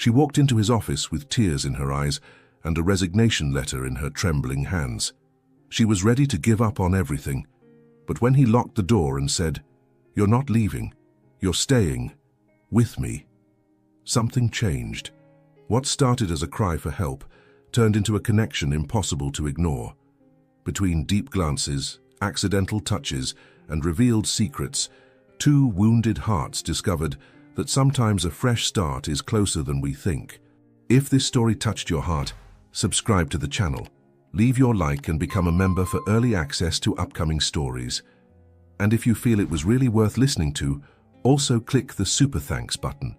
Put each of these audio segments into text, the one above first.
She walked into his office with tears in her eyes and a resignation letter in her trembling hands. She was ready to give up on everything, but when he locked the door and said, "You're not leaving, you're staying with me," something changed. What started as a cry for help turned into a connection impossible to ignore. Between deep glances, accidental touches, and revealed secrets, two wounded hearts discovered that sometimes a fresh start is closer than we think. If this story touched your heart, subscribe to the channel, leave your like and become a member for early access to upcoming stories. And if you feel it was really worth listening to, also click the super thanks button.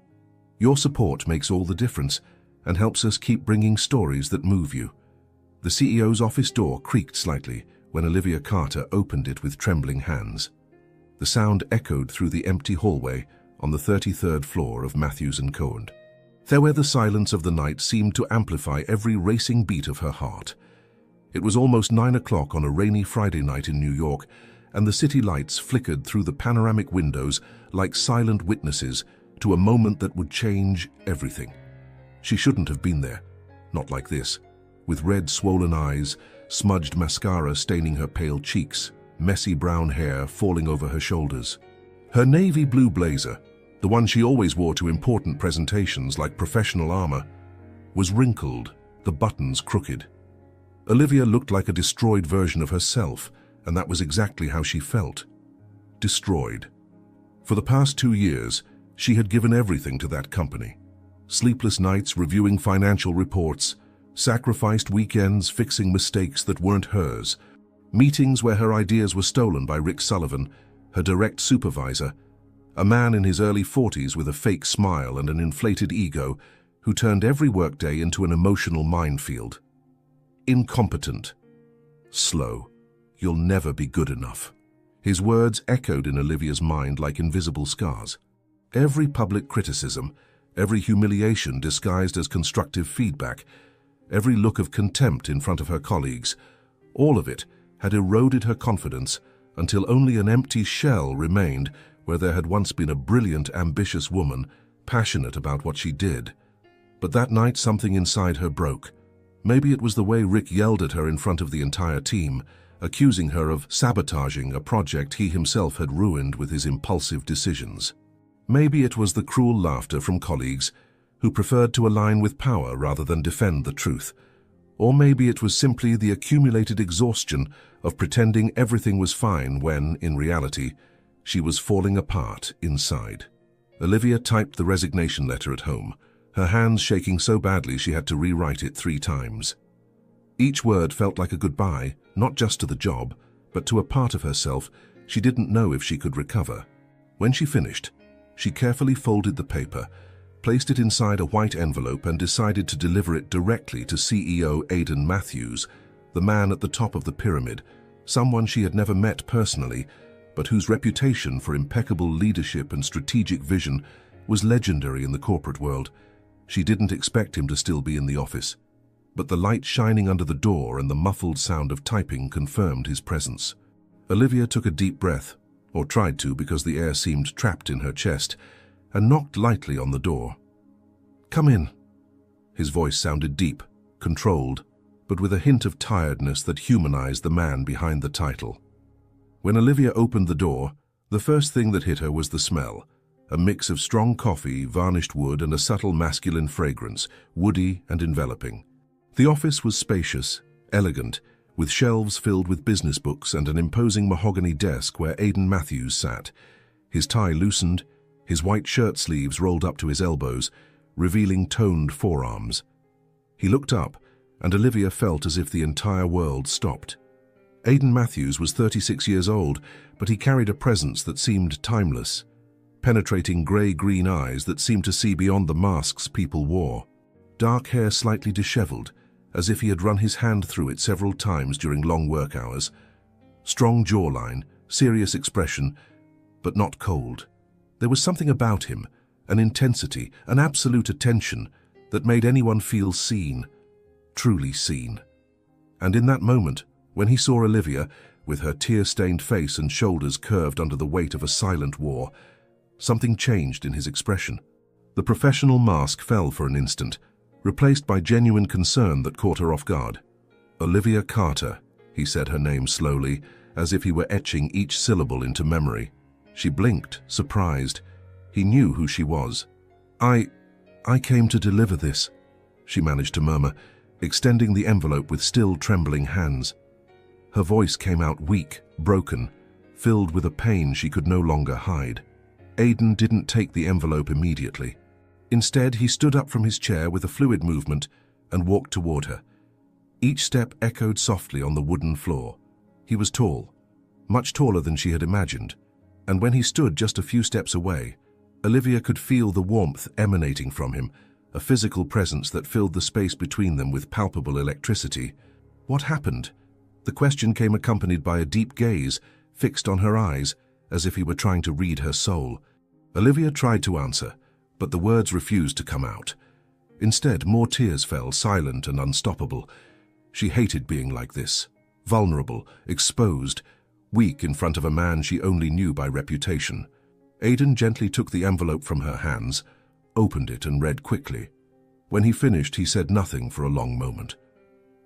Your support makes all the difference and helps us keep bringing stories that move you. The CEO's office door creaked slightly when Olivia Carter opened it with trembling hands. The sound echoed through the empty hallway on the 33rd floor of Matthews & Cohen. There, the silence of the night seemed to amplify every racing beat of her heart. It was almost 9 o'clock on a rainy Friday night in New York, and the city lights flickered through the panoramic windows like silent witnesses to a moment that would change everything. She shouldn't have been there, not like this, with red swollen eyes, smudged mascara staining her pale cheeks, messy brown hair falling over her shoulders. Her navy blue blazer, the one she always wore to important presentations like professional armor, was wrinkled, the buttons crooked. Olivia looked like a destroyed version of herself, and that was exactly how she felt. Destroyed. For the past 2 years, she had given everything to that company. Sleepless nights reviewing financial reports, sacrificed weekends fixing mistakes that weren't hers, meetings where her ideas were stolen by Rick Sullivan, her direct supervisor, a man in his early 40s with a fake smile and an inflated ego who turned every workday into an emotional minefield. Incompetent. Slow. You'll never be good enough. His words echoed in Olivia's mind like invisible scars. Every public criticism, every humiliation disguised as constructive feedback, every look of contempt in front of her colleagues, all of it had eroded her confidence until only an empty shell remained where there had once been a brilliant, ambitious woman, passionate about what she did. But that night something inside her broke. Maybe it was the way Rick yelled at her in front of the entire team, accusing her of sabotaging a project he himself had ruined with his impulsive decisions. Maybe it was the cruel laughter from colleagues who preferred to align with power rather than defend the truth. Or maybe it was simply the accumulated exhaustion of pretending everything was fine when, in reality, she was falling apart inside. Olivia typed the resignation letter at home, her hands shaking so badly she had to rewrite it 3 times. Each word felt like a goodbye, not just to the job, but to a part of herself she didn't know if she could recover. When she finished, she carefully folded the paper, placed it inside a white envelope and decided to deliver it directly to CEO Aidan Matthews, the man at the top of the pyramid, someone she had never met personally, but whose reputation for impeccable leadership and strategic vision was legendary in the corporate world. She didn't expect him to still be in the office, but the light shining under the door and the muffled sound of typing confirmed his presence. Olivia took a deep breath, or tried to because the air seemed trapped in her chest, and knocked lightly on the door. "Come in." His voice sounded deep, controlled, but with a hint of tiredness that humanized the man behind the title. When Olivia opened the door, the first thing that hit her was the smell, a mix of strong coffee, varnished wood, and a subtle masculine fragrance, woody and enveloping. The office was spacious, elegant, with shelves filled with business books and an imposing mahogany desk where Aidan Matthews sat, his tie loosened, his white shirt sleeves rolled up to his elbows, revealing toned forearms. He looked up, and Olivia felt as if the entire world stopped. Aidan Matthews was 36 years old, but he carried a presence that seemed timeless, penetrating grey-green eyes that seemed to see beyond the masks people wore. Dark hair slightly disheveled, as if he had run his hand through it several times during long work hours. Strong jawline, serious expression, but not cold. There was something about him, an intensity, an absolute attention, that made anyone feel seen, truly seen. And in that moment, when he saw Olivia, with her tear-stained face and shoulders curved under the weight of a silent war, something changed in his expression. The professional mask fell for an instant, replaced by genuine concern that caught her off guard. Olivia Carter, he said her name slowly, as if he were etching each syllable into memory. She blinked, surprised. He knew who she was. I came to deliver this," she managed to murmur, extending the envelope with still trembling hands. Her voice came out weak, broken, filled with a pain she could no longer hide. Aiden didn't take the envelope immediately. Instead, he stood up from his chair with a fluid movement and walked toward her. Each step echoed softly on the wooden floor. He was tall, much taller than she had imagined, and when he stood just a few steps away, Olivia could feel the warmth emanating from him, a physical presence that filled the space between them with palpable electricity. What happened? The question came accompanied by a deep gaze, fixed on her eyes, as if he were trying to read her soul. Olivia tried to answer, but the words refused to come out. Instead, more tears fell, silent and unstoppable. She hated being like this, vulnerable, exposed, weak in front of a man she only knew by reputation. Aiden gently took the envelope from her hands, opened it and read quickly. When he finished, he said nothing for a long moment.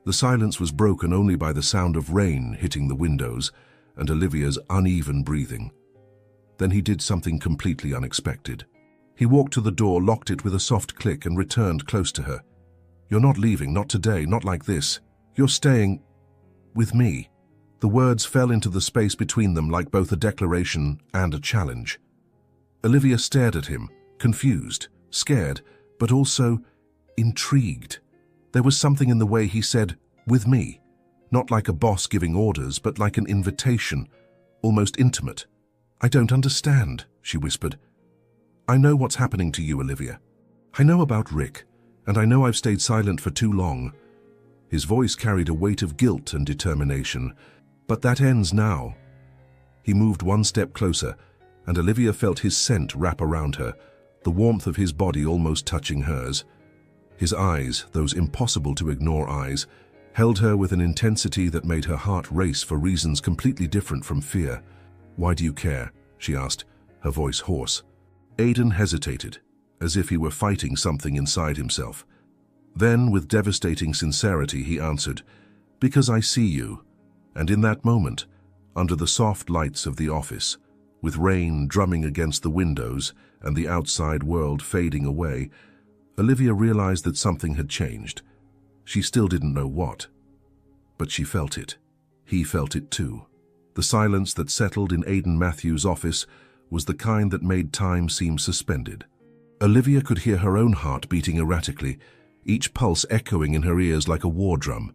The silence was broken only by the sound of rain hitting the windows and Olivia's uneven breathing. Then he did something completely unexpected. He walked to the door, locked it with a soft click, and returned close to her. "You're not leaving, not today, not like this. You're staying with me." The words fell into the space between them like both a declaration and a challenge. Olivia stared at him, confused, scared, but also intrigued. There was something in the way he said, "with me," not like a boss giving orders, but like an invitation, almost intimate. "I don't understand," she whispered. "I know what's happening to you, Olivia. I know about Rick, and I know I've stayed silent for too long." His voice carried a weight of guilt and determination. "But that ends now." He moved one step closer, and Olivia felt his scent wrap around her, the warmth of his body almost touching hers. His eyes, those impossible-to-ignore eyes, held her with an intensity that made her heart race for reasons completely different from fear. "Why do you care?" she asked, her voice hoarse. Aiden hesitated, as if he were fighting something inside himself. Then, with devastating sincerity, he answered, "Because I see you." And in that moment, under the soft lights of the office, with rain drumming against the windows and the outside world fading away, Olivia realized that something had changed. She still didn't know what, but she felt it. He felt it too. The silence that settled in Aiden Matthews' office was the kind that made time seem suspended. Olivia could hear her own heart beating erratically, each pulse echoing in her ears like a war drum.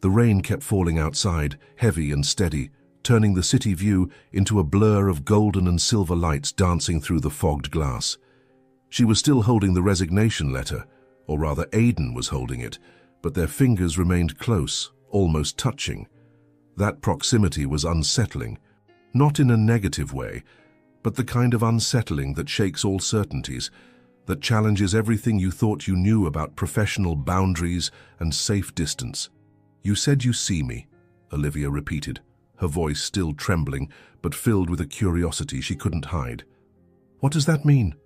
The rain kept falling outside, heavy and steady, turning the city view into a blur of golden and silver lights dancing through the fogged glass. She was still holding the resignation letter, or rather Aiden was holding it, but their fingers remained close, almost touching. That proximity was unsettling, not in a negative way, but the kind of unsettling that shakes all certainties, that challenges everything you thought you knew about professional boundaries and safe distance. "You said you see me," Olivia repeated, her voice still trembling, but filled with a curiosity she couldn't hide. "What does that mean?"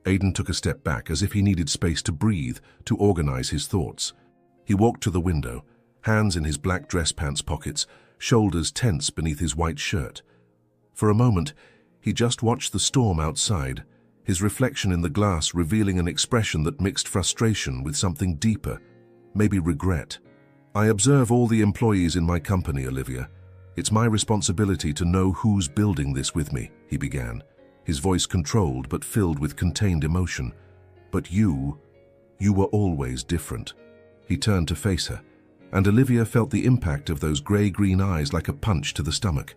Aiden took a step back, as if he needed space to breathe, to organize his thoughts. He walked to the window, hands in his black dress pants pockets, shoulders tense beneath his white shirt. For a moment, he just watched the storm outside, his reflection in the glass revealing an expression that mixed frustration with something deeper, maybe regret. "I observe all the employees in my company, Olivia. It's my responsibility to know who's building this with me," he began, his voice controlled but filled with contained emotion. "But you were always different." He turned to face her, and Olivia felt the impact of those grey-green eyes like a punch to the stomach.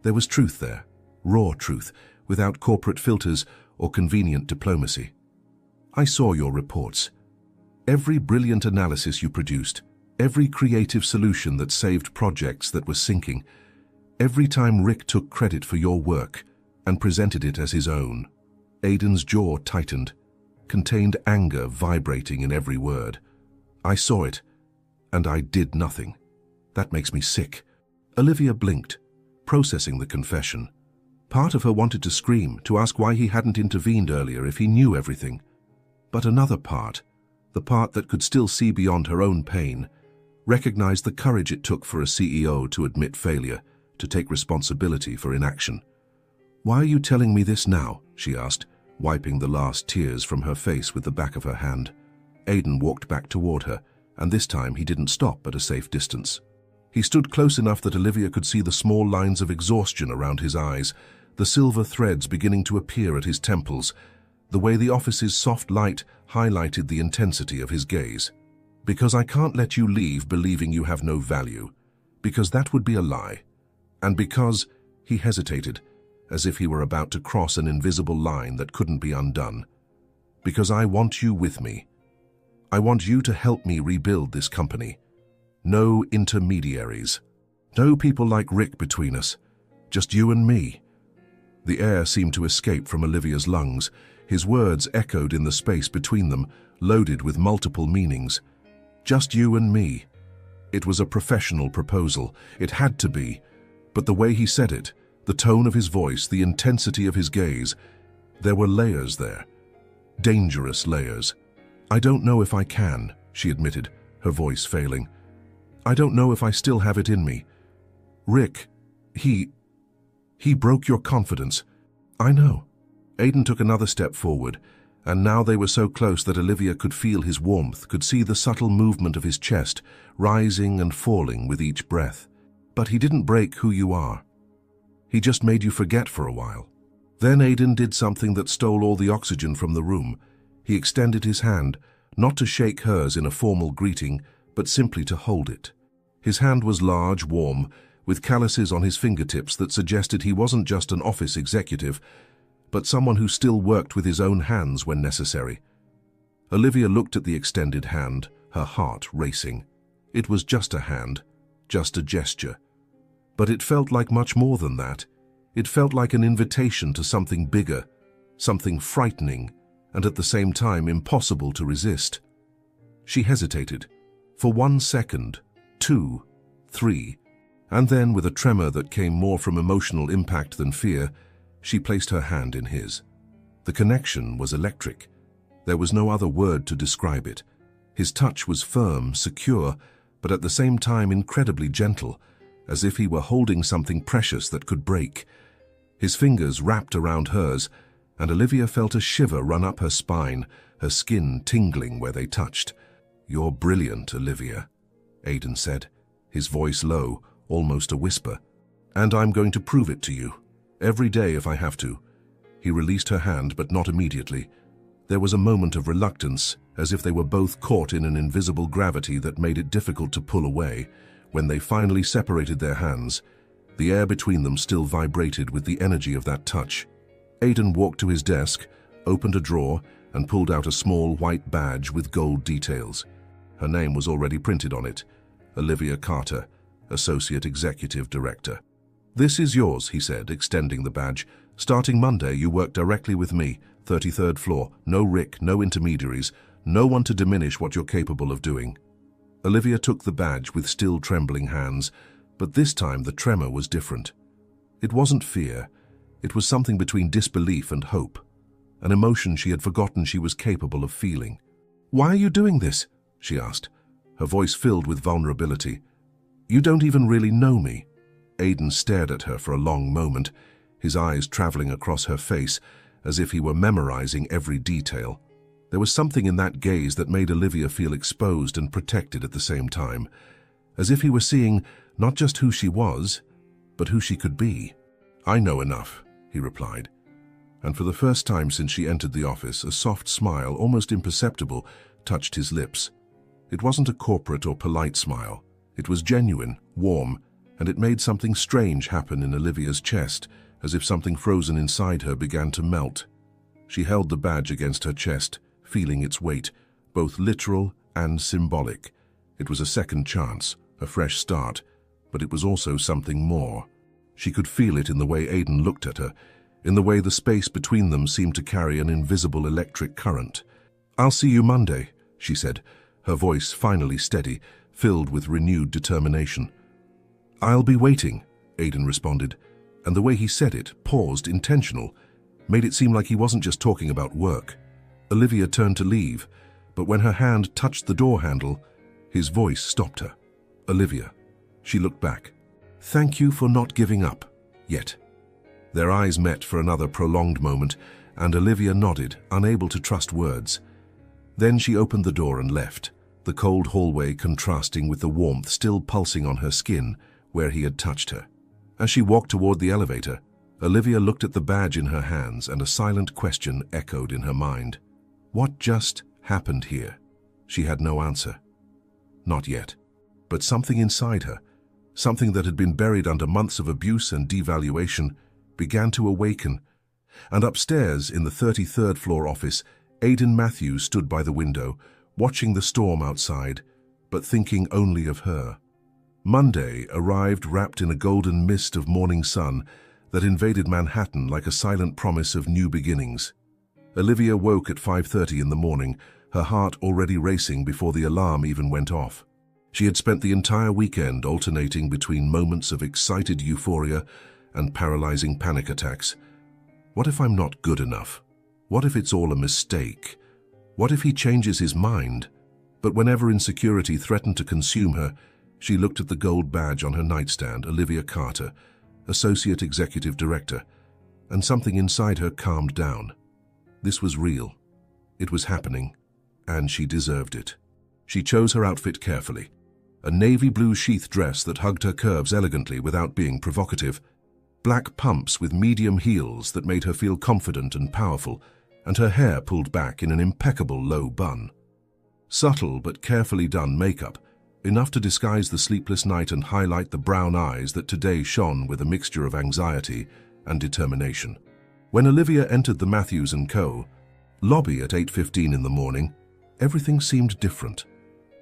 There was truth there, raw truth, without corporate filters or convenient diplomacy. "I saw your reports. Every brilliant analysis you produced, every creative solution that saved projects that were sinking, every time Rick took credit for your work and presented it as his own." Aiden's jaw tightened, contained anger vibrating in every word. "I saw it, and I did nothing. That makes me sick." Olivia blinked, processing the confession. Part of her wanted to scream, to ask why he hadn't intervened earlier if he knew everything. But another part, the part that could still see beyond her own pain, recognized the courage it took for a CEO to admit failure, to take responsibility for inaction. "Why are you telling me this now?" she asked, wiping the last tears from her face with the back of her hand. Aidan walked back toward her, and this time he didn't stop at a safe distance. He stood close enough that Olivia could see the small lines of exhaustion around his eyes, the silver threads beginning to appear at his temples, the way the office's soft light highlighted the intensity of his gaze. "Because I can't let you leave believing you have no value, because that would be a lie. And because," he hesitated, as if he were about to cross an invisible line that couldn't be undone. "Because I want you with me. I want you to help me rebuild this company. No intermediaries. No people like Rick between us. Just you and me." The air seemed to escape from Olivia's lungs. His words echoed in the space between them, loaded with multiple meanings. Just you and me. It was a professional proposal. It had to be. But the way he said it, the tone of his voice, the intensity of his gaze, there were layers there. Dangerous layers. "I don't know if I can," she admitted, her voice failing. "I don't know if I still have it in me. Rick, he broke your confidence." "I know." Aidan took another step forward, and now they were so close that Olivia could feel his warmth, could see the subtle movement of his chest, rising and falling with each breath. "But he didn't break who you are. He just made you forget for a while." Then Aidan did something that stole all the oxygen from the room. He extended his hand, not to shake hers in a formal greeting, but simply to hold it. His hand was large, warm, with calluses on his fingertips that suggested he wasn't just an office executive, but someone who still worked with his own hands when necessary. Olivia looked at the extended hand, her heart racing. It was just a hand, just a gesture. But it felt like much more than that. It felt like an invitation to something bigger, something frightening, and at the same time impossible to resist. She hesitated. For 1 second, 2, 3, and then, with a tremor that came more from emotional impact than fear, she placed her hand in his. The connection was electric. There was no other word to describe it. His touch was firm, secure, but at the same time incredibly gentle, as if he were holding something precious that could break. His fingers wrapped around hers, and Olivia felt a shiver run up her spine, her skin tingling where they touched. "You're brilliant, Olivia," Aidan said, his voice low, almost a whisper. "And I'm going to prove it to you. Every day if I have to." He released her hand, but not immediately. There was a moment of reluctance, as if they were both caught in an invisible gravity that made it difficult to pull away. When they finally separated their hands, the air between them still vibrated with the energy of that touch. Aidan walked to his desk, opened a drawer, and pulled out a small white badge with gold details. Her name was already printed on it, Olivia Carter, Associate Executive Director. "This is yours," he said, extending the badge. "Starting Monday, you work directly with me, 33rd floor. No Rick, no intermediaries, no one to diminish what you're capable of doing." Olivia took the badge with still trembling hands, but this time the tremor was different. It wasn't fear. It was something between disbelief and hope, an emotion she had forgotten she was capable of feeling. "Why are you doing this?" she asked, her voice filled with vulnerability. "You don't even really know me." Aidan stared at her for a long moment, his eyes traveling across her face as if he were memorizing every detail. There was something in that gaze that made Olivia feel exposed and protected at the same time, as if he were seeing not just who she was, but who she could be. "I know enough," he replied. And for the first time since she entered the office, a soft smile, almost imperceptible, touched his lips. It wasn't a corporate or polite smile. It was genuine, warm, and it made something strange happen in Olivia's chest, as if something frozen inside her began to melt. She held the badge against her chest, feeling its weight, both literal and symbolic. It was a second chance, a fresh start, but it was also something more. She could feel it in the way Aidan looked at her, in the way the space between them seemed to carry an invisible electric current. "I'll see you Monday," she said, her voice finally steady, filled with renewed determination. "I'll be waiting," Aidan responded, and the way he said it, paused, intentional, made it seem like he wasn't just talking about work. Olivia turned to leave, but when her hand touched the door handle, his voice stopped her. "Olivia." She looked back. "Thank you for not giving up, yet." Their eyes met for another prolonged moment, and Olivia nodded, unable to trust words. Then she opened the door and left, the cold hallway contrasting with the warmth still pulsing on her skin where he had touched her. As she walked toward the elevator, Olivia looked at the badge in her hands, and a silent question echoed in her mind. What just happened here? She had no answer. Not yet. But something inside her, something that had been buried under months of abuse and devaluation, began to awaken. And upstairs in the 33rd floor office, Aidan Matthews stood by the window, watching the storm outside, but thinking only of her. Monday arrived wrapped in a golden mist of morning sun that invaded Manhattan like a silent promise of new beginnings. Olivia woke at 5:30 in the morning, her heart already racing before the alarm even went off. She had spent the entire weekend alternating between moments of excited euphoria and paralyzing panic attacks. What if I'm not good enough? What if it's all a mistake? What if he changes his mind? But whenever insecurity threatened to consume her, she looked at the gold badge on her nightstand, Olivia Carter, Associate Executive Director, and something inside her calmed down. This was real. It was happening, and she deserved it. She chose her outfit carefully. A navy blue sheath dress that hugged her curves elegantly without being provocative, black pumps with medium heels that made her feel confident and powerful, and her hair pulled back in an impeccable low bun. Subtle but carefully done makeup, enough to disguise the sleepless night and highlight the brown eyes that today shone with a mixture of anxiety and determination. When Olivia entered the Matthews & Co. lobby at 8:15 in the morning, everything seemed different.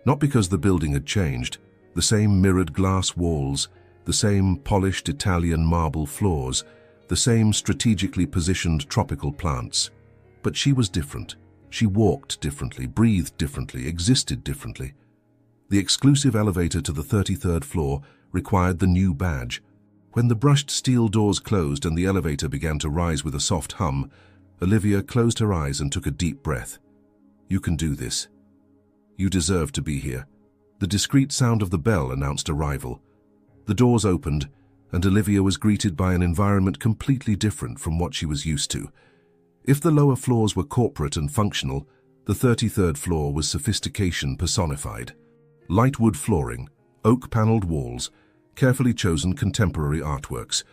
Not because the building had changed, the same mirrored glass walls, the same polished Italian marble floors, the same strategically positioned tropical plants. But she was different. She walked differently, breathed differently, existed differently. The exclusive elevator to the 33rd floor required the new badge. When the brushed steel doors closed and the elevator began to rise with a soft hum, Olivia closed her eyes and took a deep breath. You can do this. You deserve to be here. The discreet sound of the bell announced arrival. The doors opened, and Olivia was greeted by an environment completely different from what she was used to. If the lower floors were corporate and functional, the 33rd floor was sophistication personified. Light wood flooring, oak-paneled walls, carefully chosen contemporary artworks,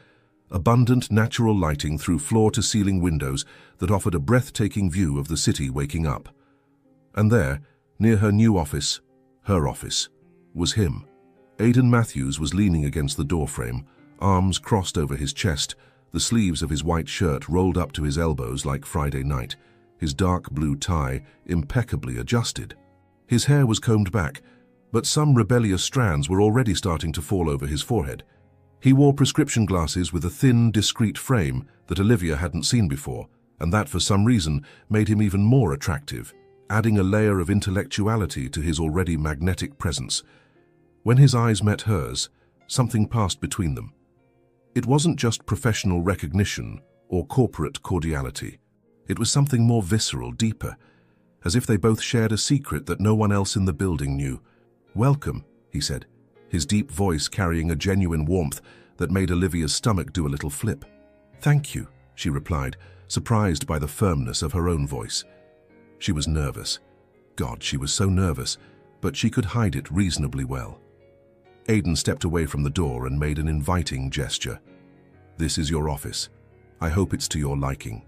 abundant natural lighting through floor-to-ceiling windows that offered a breathtaking view of the city waking up. And there, near her new office, her office, was him. Aidan Matthews was leaning against the doorframe, arms crossed over his chest, the sleeves of his white shirt rolled up to his elbows like Friday night, his dark blue tie impeccably adjusted. His hair was combed back, but some rebellious strands were already starting to fall over his forehead. He wore prescription glasses with a thin, discreet frame that Olivia hadn't seen before, and that for some reason made him even more attractive, adding a layer of intellectuality to his already magnetic presence. When his eyes met hers, something passed between them. It wasn't just professional recognition or corporate cordiality. It was something more visceral, deeper, as if they both shared a secret that no one else in the building knew. "Welcome," he said, his deep voice carrying a genuine warmth that made Olivia's stomach do a little flip. "Thank you," she replied, surprised by the firmness of her own voice. She was nervous. God, she was so nervous, but she could hide it reasonably well. Aidan stepped away from the door and made an inviting gesture. "This is your office. I hope it's to your liking."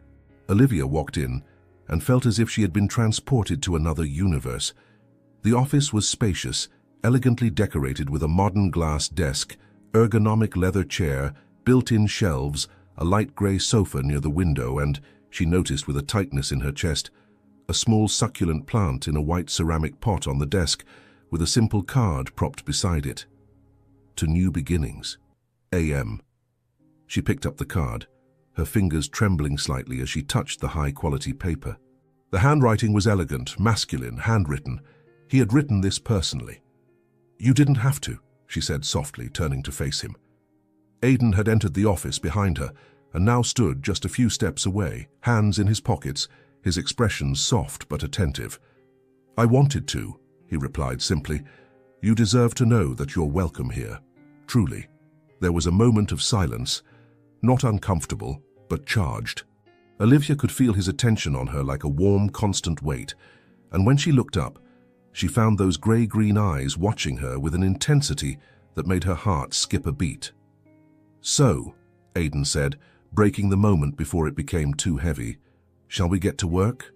Olivia walked in and felt as if she had been transported to another universe. The office was spacious, elegantly decorated with a modern glass desk, ergonomic leather chair, built-in shelves, a light grey sofa near the window, and, she noticed with a tightness in her chest, a small succulent plant in a white ceramic pot on the desk with a simple card propped beside it. To new beginnings. A.M. She picked up the card, her fingers trembling slightly as she touched the high-quality paper. The handwriting was elegant, masculine, handwritten. He had written this personally. "You didn't have to," she said softly, turning to face him. Aidan had entered the office behind her and now stood just a few steps away, hands in his pockets, his expression soft but attentive. "I wanted to," he replied simply. "You deserve to know that you're welcome here. Truly." There was a moment of silence, not uncomfortable, but charged. Olivia could feel his attention on her like a warm, constant weight, and when she looked up, she found those grey-green eyes watching her with an intensity that made her heart skip a beat. "So," Aidan said, breaking the moment before it became too heavy, "shall we get to work?"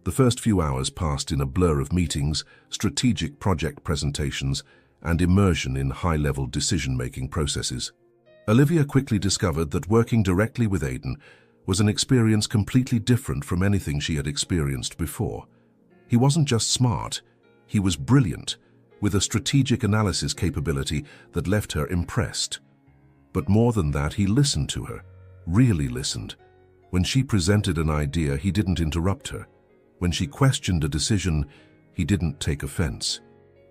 The first few hours passed in a blur of meetings, strategic project presentations, and immersion in high-level decision-making processes. Olivia quickly discovered that working directly with Aidan was an experience completely different from anything she had experienced before. He wasn't just smart, he was brilliant, with a strategic analysis capability that left her impressed. But more than that, he listened to her, really listened. When she presented an idea, he didn't interrupt her. When she questioned a decision, he didn't take offense.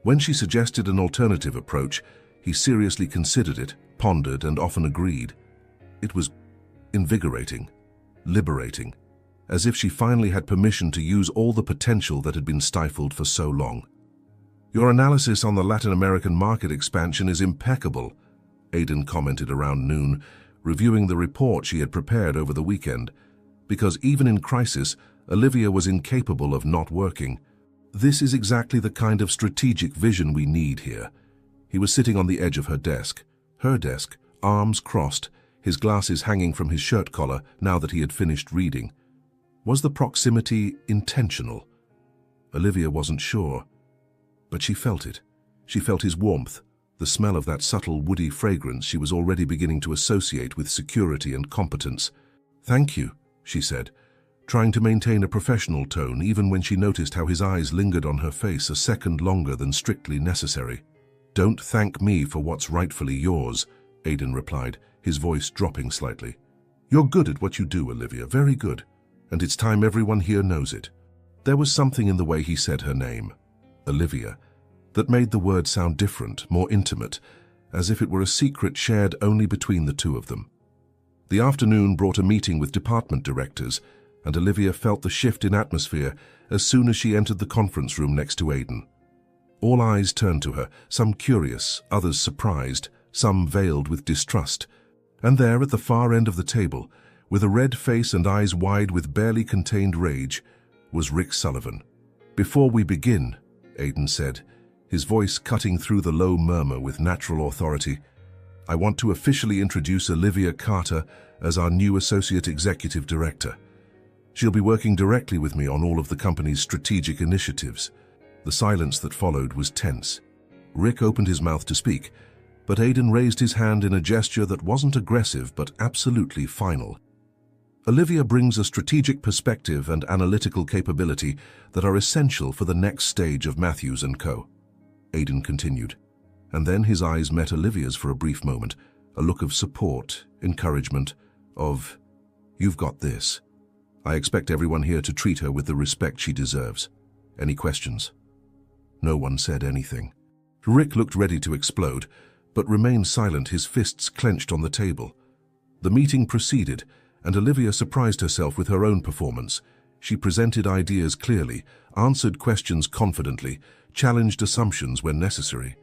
When she suggested an alternative approach, he seriously considered it, pondered, and often agreed. It was invigorating, liberating, as if she finally had permission to use all the potential that had been stifled for so long. "Your analysis on the Latin American market expansion is impeccable," Aidan commented around noon, reviewing the report she had prepared over the weekend. Because even in crisis, Olivia was incapable of not working. "This is exactly the kind of strategic vision we need here." He was sitting on the edge of her desk, arms crossed, his glasses hanging from his shirt collar now that he had finished reading. Was the proximity intentional? Olivia wasn't sure, but she felt it. She felt his warmth, the smell of that subtle woody fragrance she was already beginning to associate with security and competence. "Thank you," she said, trying to maintain a professional tone even when she noticed how his eyes lingered on her face a second longer than strictly necessary. "Don't thank me for what's rightfully yours," Aidan replied, his voice dropping slightly. "You're good at what you do, Olivia, very good, and it's time everyone here knows it." There was something in the way he said her name, Olivia, that made the word sound different, more intimate, as if it were a secret shared only between the two of them. The afternoon brought a meeting with department directors, and Olivia felt the shift in atmosphere as soon as she entered the conference room next to Aidan. All eyes turned to her, some curious, others surprised, some veiled with distrust. And there, at the far end of the table, with a red face and eyes wide with barely contained rage, was Rick Sullivan. "Before we begin," Aidan said, his voice cutting through the low murmur with natural authority, "I want to officially introduce Olivia Carter as our new Associate Executive Director. She'll be working directly with me on all of the company's strategic initiatives." The silence that followed was tense. Rick opened his mouth to speak, but Aidan raised his hand in a gesture that wasn't aggressive but absolutely final. "Olivia brings a strategic perspective and analytical capability that are essential for the next stage of Matthews & Co." Aidan continued, and then his eyes met Olivia's for a brief moment, a look of support, encouragement, of, "You've got this. I expect everyone here to treat her with the respect she deserves. Any questions?" No one said anything. Rick looked ready to explode, but remained silent, his fists clenched on the table. The meeting proceeded, and Olivia surprised herself with her own performance. She presented ideas clearly, answered questions confidently, challenged assumptions when necessary.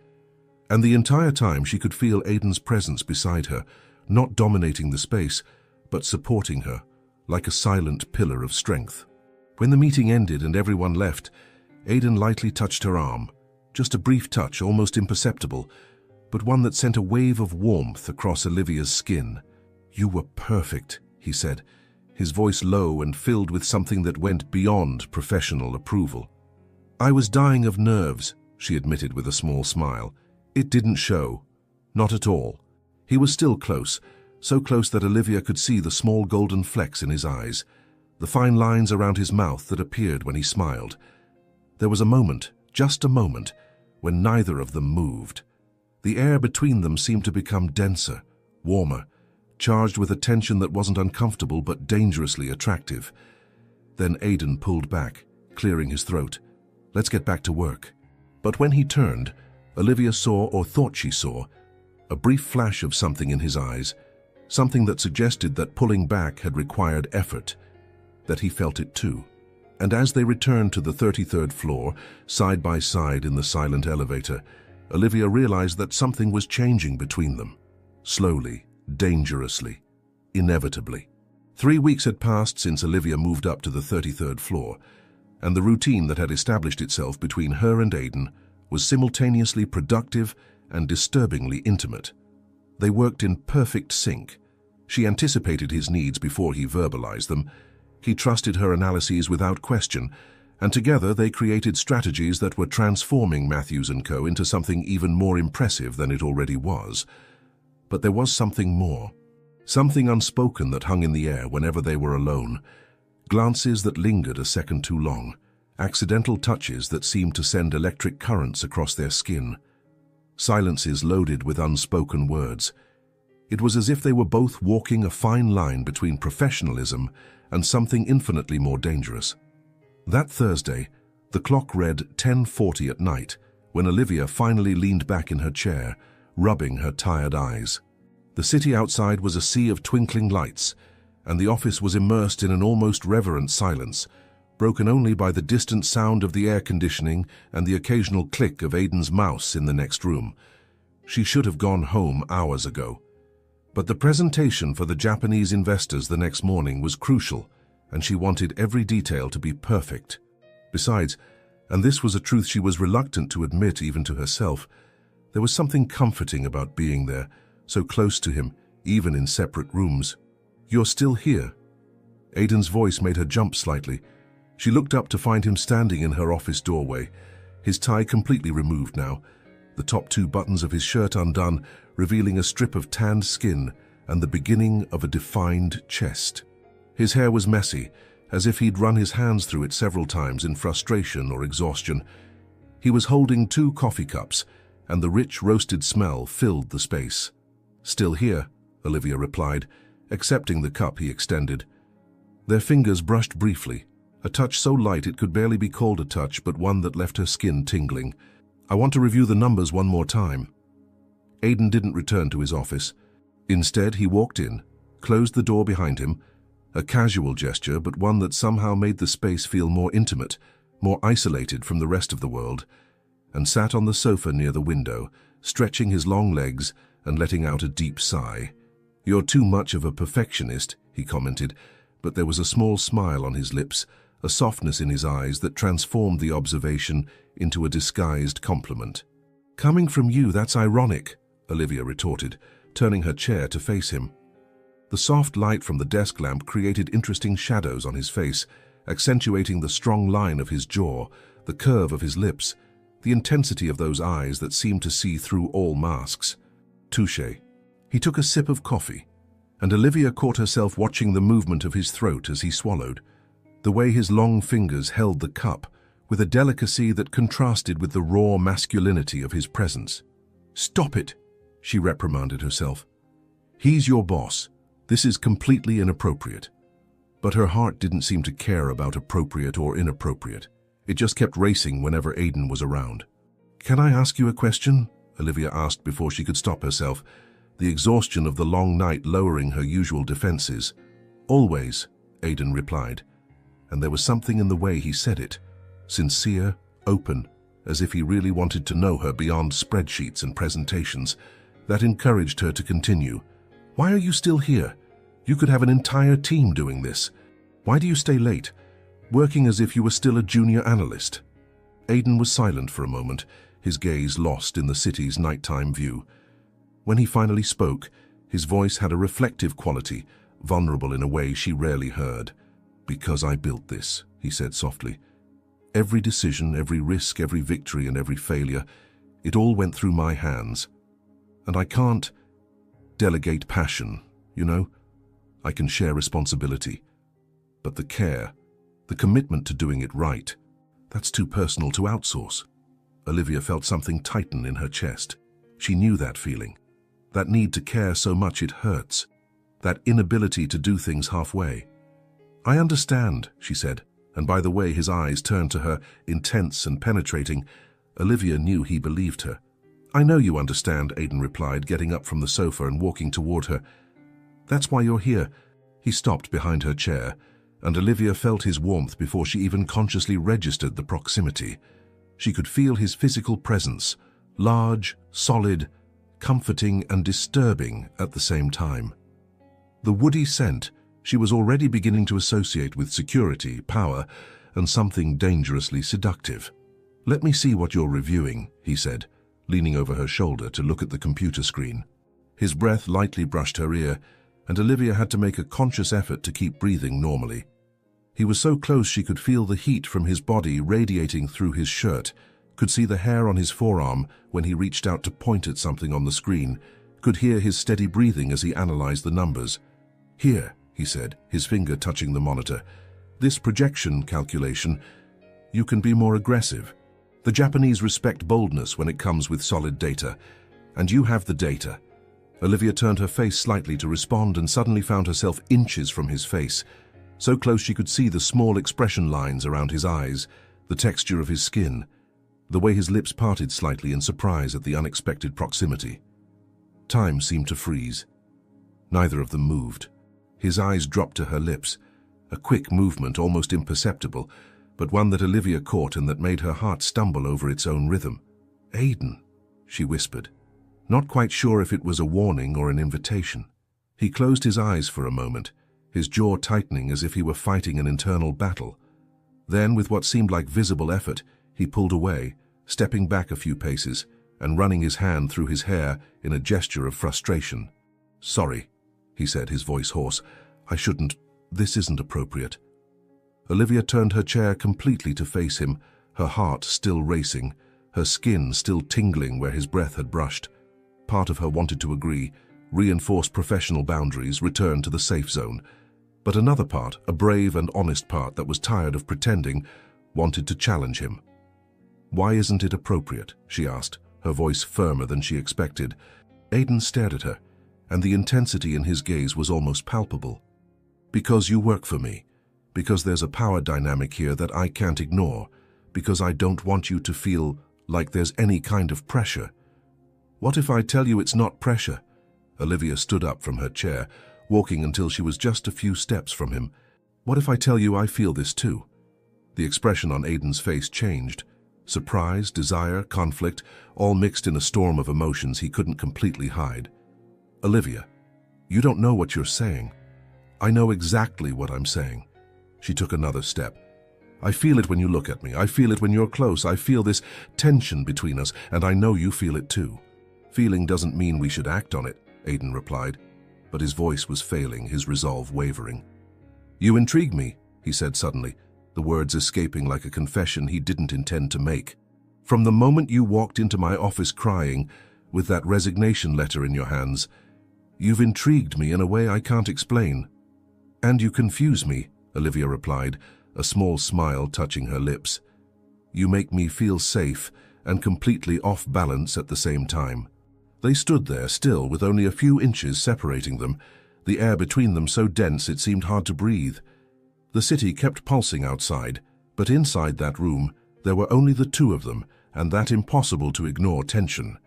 And the entire time she could feel Aidan's presence beside her, not dominating the space, but supporting her, like a silent pillar of strength. When the meeting ended and everyone left, Aidan lightly touched her arm, just a brief touch, almost imperceptible, but one that sent a wave of warmth across Olivia's skin. "You were perfect," he said, his voice low and filled with something that went beyond professional approval. "I was dying of nerves," she admitted with a small smile. "It didn't show. Not at all." He was still close, so close that Olivia could see the small golden flecks in his eyes, the fine lines around his mouth that appeared when he smiled. There was a moment, just a moment, when neither of them moved. The air between them seemed to become denser, warmer, charged with a tension that wasn't uncomfortable but dangerously attractive. Then Aidan pulled back, clearing his throat. "Let's get back to work." But when he turned, Olivia saw, or thought she saw, a brief flash of something in his eyes, something that suggested that pulling back had required effort, that he felt it too. And as they returned to the 33rd floor, side by side in the silent elevator, Olivia realized that something was changing between them. Slowly, dangerously, inevitably. 3 weeks had passed since Olivia moved up to the 33rd floor, and the routine that had established itself between her and Aidan was simultaneously productive and disturbingly intimate. They worked in perfect sync. She anticipated his needs before he verbalized them. He trusted her analyses without question, and together they created strategies that were transforming Matthews & Co. into something even more impressive than it already was. But there was something more. Something unspoken that hung in the air whenever they were alone. Glances that lingered a second too long. Accidental touches that seemed to send electric currents across their skin. Silences loaded with unspoken words. It was as if they were both walking a fine line between professionalism and something infinitely more dangerous. That Thursday, the clock read 10:40 at night when Olivia finally leaned back in her chair, rubbing her tired eyes. The city outside was a sea of twinkling lights, and the office was immersed in an almost reverent silence, broken only by the distant sound of the air conditioning and the occasional click of Aidan's mouse in the next room. She should have gone home hours ago. But the presentation for the Japanese investors the next morning was crucial, and she wanted every detail to be perfect. Besides, and this was a truth she was reluctant to admit even to herself, there was something comforting about being there, so close to him, even in separate rooms. "You're still here?" Aidan's voice made her jump slightly. She looked up to find him standing in her office doorway, his tie completely removed now, the top 2 buttons of his shirt undone, revealing a strip of tanned skin and the beginning of a defined chest. His hair was messy, as if he'd run his hands through it several times in frustration or exhaustion. He was holding 2 coffee cups, and the rich roasted smell filled the space. "Still here," Olivia replied, accepting the cup he extended. Their fingers brushed briefly, a touch so light it could barely be called a touch, but one that left her skin tingling. "I want to review the numbers one more time." Aidan didn't return to his office. Instead, he walked in, closed the door behind him, a casual gesture, but one that somehow made the space feel more intimate, more isolated from the rest of the world, and sat on the sofa near the window, stretching his long legs and letting out a deep sigh. "You're too much of a perfectionist," he commented, but there was a small smile on his lips, a softness in his eyes that transformed the observation into a disguised compliment. "Coming from you, that's ironic," Olivia retorted, turning her chair to face him. The soft light from the desk lamp created interesting shadows on his face, accentuating the strong line of his jaw, the curve of his lips, the intensity of those eyes that seemed to see through all masks. "Touché." He took a sip of coffee, and Olivia caught herself watching the movement of his throat as he swallowed, the way his long fingers held the cup, with a delicacy that contrasted with the raw masculinity of his presence. "Stop it," she reprimanded herself. "He's your boss. This is completely inappropriate." But her heart didn't seem to care about appropriate or inappropriate. It just kept racing whenever Aidan was around. "Can I ask you a question?" Olivia asked before she could stop herself, the exhaustion of the long night lowering her usual defenses. "Always," Aidan replied, and there was something in the way he said it, sincere, open, as if he really wanted to know her beyond spreadsheets and presentations, that encouraged her to continue. "Why are you still here? You could have an entire team doing this. Why do you stay late, working as if you were still a junior analyst?" Aidan was silent for a moment, his gaze lost in the city's nighttime view. When he finally spoke, his voice had a reflective quality, vulnerable in a way she rarely heard. "Because I built this," he said softly. "Every decision, every risk, every victory, and every failure, it all went through my hands. And I can't delegate passion, you know? I can share responsibility. But the care, the commitment to doing it right, that's too personal to outsource." Olivia felt something tighten in her chest. She knew that feeling. That need to care so much it hurts. That inability to do things halfway. "I understand," she said, and by the way his eyes turned to her, intense and penetrating, Olivia knew he believed her. "I know you understand," Aidan replied, getting up from the sofa and walking toward her. "That's why you're here." He stopped behind her chair, and Olivia felt his warmth before she even consciously registered the proximity. She could feel his physical presence, large, solid, comforting and disturbing at the same time. The woody scent she was already beginning to associate with security, power, and something dangerously seductive. "Let me see what you're reviewing," he said, leaning over her shoulder to look at the computer screen. His breath lightly brushed her ear, and Olivia had to make a conscious effort to keep breathing normally. He was so close she could feel the heat from his body radiating through his shirt, could see the hair on his forearm when he reached out to point at something on the screen, could hear his steady breathing as he analyzed the numbers. "Here," he said, his finger touching the monitor. "This projection calculation, you can be more aggressive. The Japanese respect boldness when it comes with solid data, and you have the data." Olivia turned her face slightly to respond and suddenly found herself inches from his face, so close she could see the small expression lines around his eyes, the texture of his skin, the way his lips parted slightly in surprise at the unexpected proximity. Time seemed to freeze. Neither of them moved. His eyes dropped to her lips, a quick movement almost imperceptible, but one that Olivia caught and that made her heart stumble over its own rhythm. "Aiden," she whispered, not quite sure if it was a warning or an invitation. He closed his eyes for a moment, his jaw tightening as if he were fighting an internal battle. Then, with what seemed like visible effort, he pulled away, stepping back a few paces and running his hand through his hair in a gesture of frustration. "Sorry," he said, his voice hoarse. "I shouldn't. This isn't appropriate." Olivia turned her chair completely to face him, her heart still racing, her skin still tingling where his breath had brushed. Part of her wanted to agree, reinforce professional boundaries, return to the safe zone. But another part, a brave and honest part that was tired of pretending, wanted to challenge him. "Why isn't it appropriate?" she asked, her voice firmer than she expected. Aiden stared at her, and the intensity in his gaze was almost palpable. "Because you work for me. Because there's a power dynamic here that I can't ignore. Because I don't want you to feel like there's any kind of pressure." "What if I tell you it's not pressure?" Olivia stood up from her chair, walking until she was just a few steps from him. "What if I tell you I feel this too?" The expression on Aiden's face changed. Surprise, desire, conflict, all mixed in a storm of emotions he couldn't completely hide. "Olivia, you don't know what you're saying." "I know exactly what I'm saying." She took another step. "I feel it when you look at me. I feel it when you're close. I feel this tension between us, and I know you feel it too." "Feeling doesn't mean we should act on it," Aiden replied, but his voice was failing, his resolve wavering. "You intrigue me," he said suddenly, the words escaping like a confession he didn't intend to make. "From the moment you walked into my office crying, with that resignation letter in your hands, you've intrigued me in a way I can't explain." "And you confuse me," Olivia replied, a small smile touching her lips. "You make me feel safe and completely off balance at the same time." They stood there still, with only a few inches separating them, the air between them so dense it seemed hard to breathe. The city kept pulsing outside, but inside that room there were only the two of them, and that impossible to ignore tension.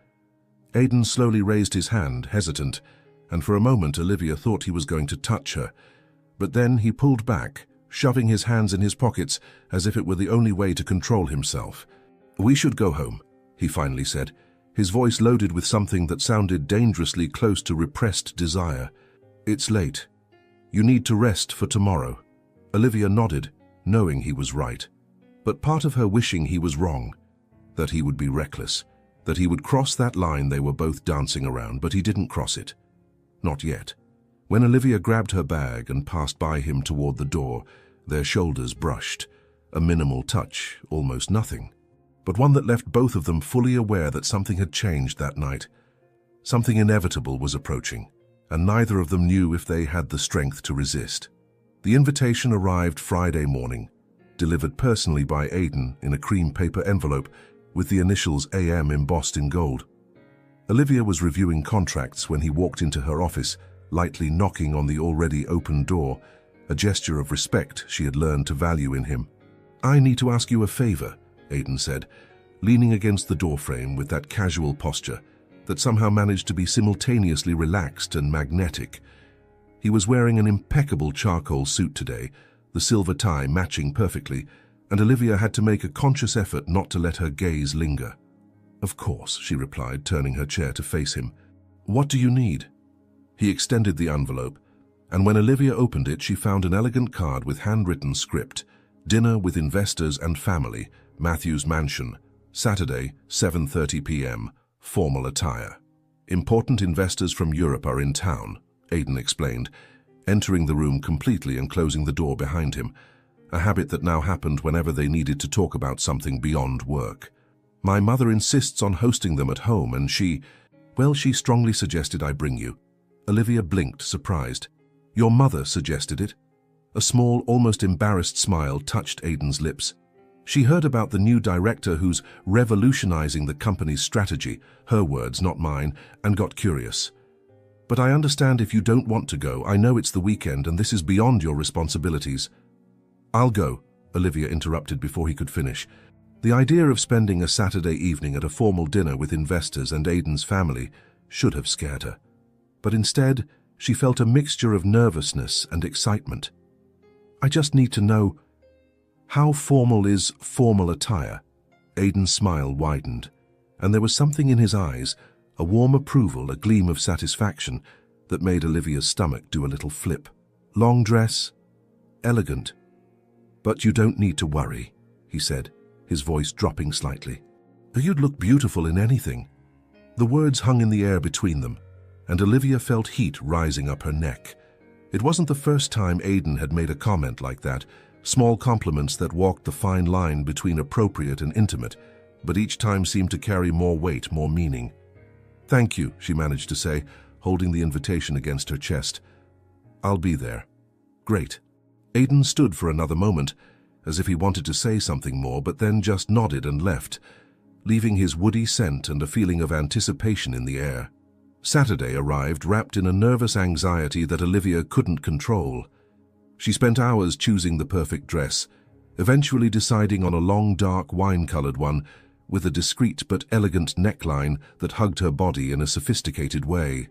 Aiden slowly raised his hand, hesitant, and for a moment Olivia thought he was going to touch her. But then he pulled back, shoving his hands in his pockets as if it were the only way to control himself. "We should go home," he finally said, his voice loaded with something that sounded dangerously close to repressed desire. "It's late. You need to rest for tomorrow." Olivia nodded, knowing he was right, but part of her wishing he was wrong, that he would be reckless, that he would cross that line they were both dancing around, but he didn't cross it. Not yet. When Olivia grabbed her bag and passed by him toward the door, their shoulders brushed, a minimal touch, almost nothing, but one that left both of them fully aware that something had changed that night. Something inevitable was approaching, and neither of them knew if they had the strength to resist. The invitation arrived Friday morning, delivered personally by Aiden in a cream paper envelope with the initials AM embossed in gold. Olivia was reviewing contracts when he walked into her office, lightly knocking on the already open door, a gesture of respect she had learned to value in him. "I need to ask you a favor," Aiden said, leaning against the doorframe with that casual posture that somehow managed to be simultaneously relaxed and magnetic. He was wearing an impeccable charcoal suit today, the silver tie matching perfectly, and Olivia had to make a conscious effort not to let her gaze linger. "Of course," she replied, turning her chair to face him. "What do you need?" He extended the envelope, and when Olivia opened it, she found an elegant card with handwritten script: "Dinner with investors and family, Matthews Mansion, Saturday, 7:30 p.m., formal attire. Important investors from Europe are in town," Aidan explained, entering the room completely and closing the door behind him, a habit that now happened whenever they needed to talk about something beyond work. "My mother insists on hosting them at home, and she strongly suggested I bring you." Olivia blinked, surprised. "Your mother suggested it?" A small, almost embarrassed smile touched Aidan's lips. She heard about the new director who's revolutionizing the company's strategy, her words, not mine, and got curious. "But I understand if you don't want to go. I know it's the weekend and this is beyond your responsibilities." "I'll go," Olivia interrupted before he could finish. The idea of spending a Saturday evening at a formal dinner with investors and Aidan's family should have scared her. But instead, she felt a mixture of nervousness and excitement. "I just need to know, how formal is formal attire?" Aidan's smile widened, and there was something in his eyes, a warm approval, a gleam of satisfaction, that made Olivia's stomach do a little flip. "Long dress? Elegant. But you don't need to worry," he said, his voice dropping slightly. "You'd look beautiful in anything." The words hung in the air between them, and Olivia felt heat rising up her neck. It wasn't the first time Aidan had made a comment like that, small compliments that walked the fine line between appropriate and intimate, but each time seemed to carry more weight, more meaning. "Thank you," she managed to say, holding the invitation against her chest. "I'll be there." "Great." Aidan stood for another moment, as if he wanted to say something more, but then just nodded and left, leaving his woody scent and a feeling of anticipation in the air. Saturday arrived wrapped in a nervous anxiety that Olivia couldn't control. She spent hours choosing the perfect dress, eventually deciding on a long, dark, wine-colored one with a discreet but elegant neckline that hugged her body in a sophisticated way.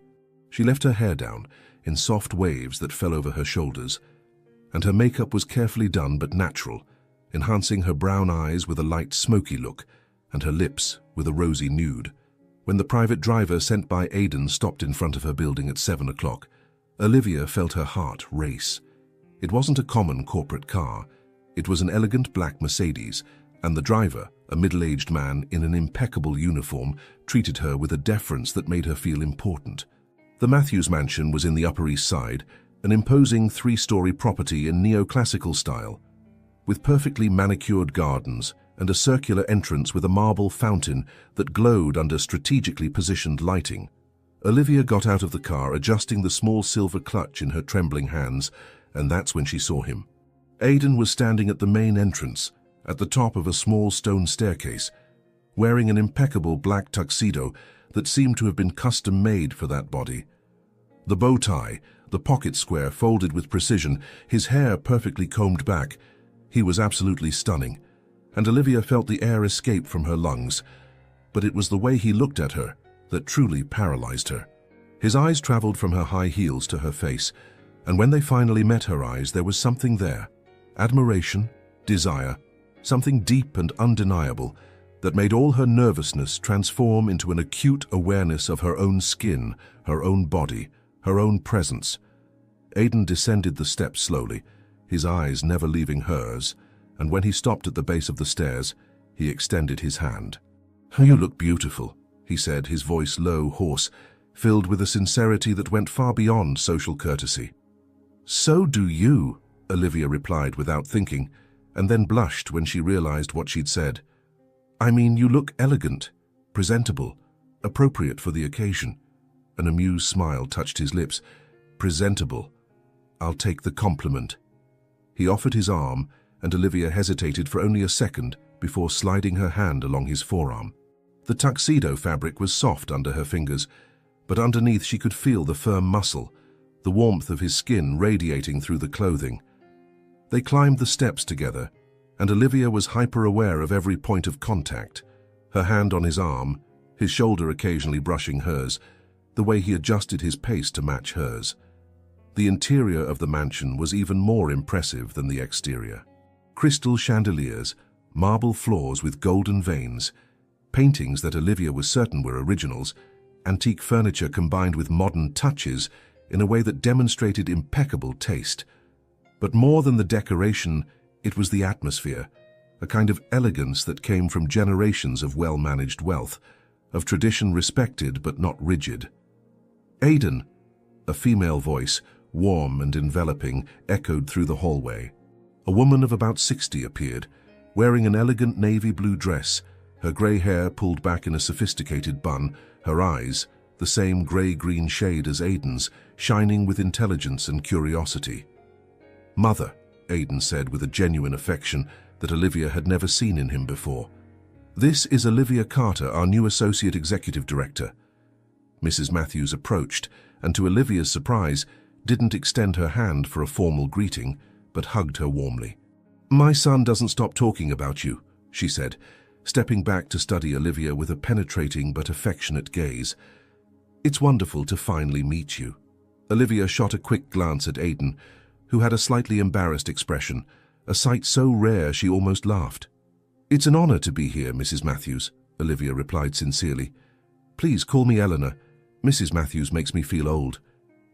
She left her hair down in soft waves that fell over her shoulders, and her makeup was carefully done but natural, enhancing her brown eyes with a light smoky look and her lips with a rosy nude. When the private driver sent by Aidan stopped in front of her building at 7 o'clock, Olivia felt her heart race. It wasn't a common corporate car. It was an elegant black Mercedes, and the driver, a middle-aged man in an impeccable uniform, treated her with a deference that made her feel important. The Matthews Mansion was in the Upper East Side, an imposing 3-story property in neoclassical style, with perfectly manicured gardens and a circular entrance with a marble fountain that glowed under strategically positioned lighting. Olivia got out of the car, adjusting the small silver clutch in her trembling hands, and that's when she saw him. Aidan was standing at the main entrance, at the top of a small stone staircase, wearing an impeccable black tuxedo that seemed to have been custom-made for that body. The bow tie, the pocket square folded with precision, his hair perfectly combed back. He was absolutely stunning, and Olivia felt the air escape from her lungs. But it was the way he looked at her that truly paralyzed her. His eyes traveled from her high heels to her face, and when they finally met her eyes, there was something there. Admiration, desire, something deep and undeniable that made all her nervousness transform into an acute awareness of her own skin, her own body, her own presence. Aidan descended the steps slowly, his eyes never leaving hers, and when he stopped at the base of the stairs, he extended his hand. "You look beautiful," he said, his voice low, hoarse, filled with a sincerity that went far beyond social courtesy. "So do you," Olivia replied without thinking, and then blushed when she realized what she'd said. "I mean, you look elegant, presentable, appropriate for the occasion." An amused smile touched his lips. "Presentable. I'll take the compliment." He offered his arm, and Olivia hesitated for only a second before sliding her hand along his forearm. The tuxedo fabric was soft under her fingers, but underneath she could feel the firm muscle, the warmth of his skin radiating through the clothing. They climbed the steps together, and Olivia was hyper-aware of every point of contact, her hand on his arm, his shoulder occasionally brushing hers, the way he adjusted his pace to match hers. The interior of the mansion was even more impressive than the exterior. Crystal chandeliers, marble floors with golden veins, paintings that Olivia was certain were originals, antique furniture combined with modern touches in a way that demonstrated impeccable taste. But more than the decoration, it was the atmosphere, a kind of elegance that came from generations of well-managed wealth, of tradition respected but not rigid. Aidan, a female voice, warm and enveloping, echoed through the hallway. A woman of about 60 appeared, wearing an elegant navy blue dress, her grey hair pulled back in a sophisticated bun, her eyes, the same grey-green shade as Aidan's, shining with intelligence and curiosity. "Mother," Aidan said with a genuine affection that Olivia had never seen in him before. "This is Olivia Carter, our new Associate Executive Director." Mrs. Matthews approached, and to Olivia's surprise, didn't extend her hand for a formal greeting, but hugged her warmly. "My son doesn't stop talking about you," she said, stepping back to study Olivia with a penetrating but affectionate gaze. "It's wonderful to finally meet you." Olivia shot a quick glance at Aidan, who had a slightly embarrassed expression, a sight so rare she almost laughed. "It's an honor to be here, Mrs. Matthews," Olivia replied sincerely. "Please call me Eleanor. Mrs. Matthews makes me feel old."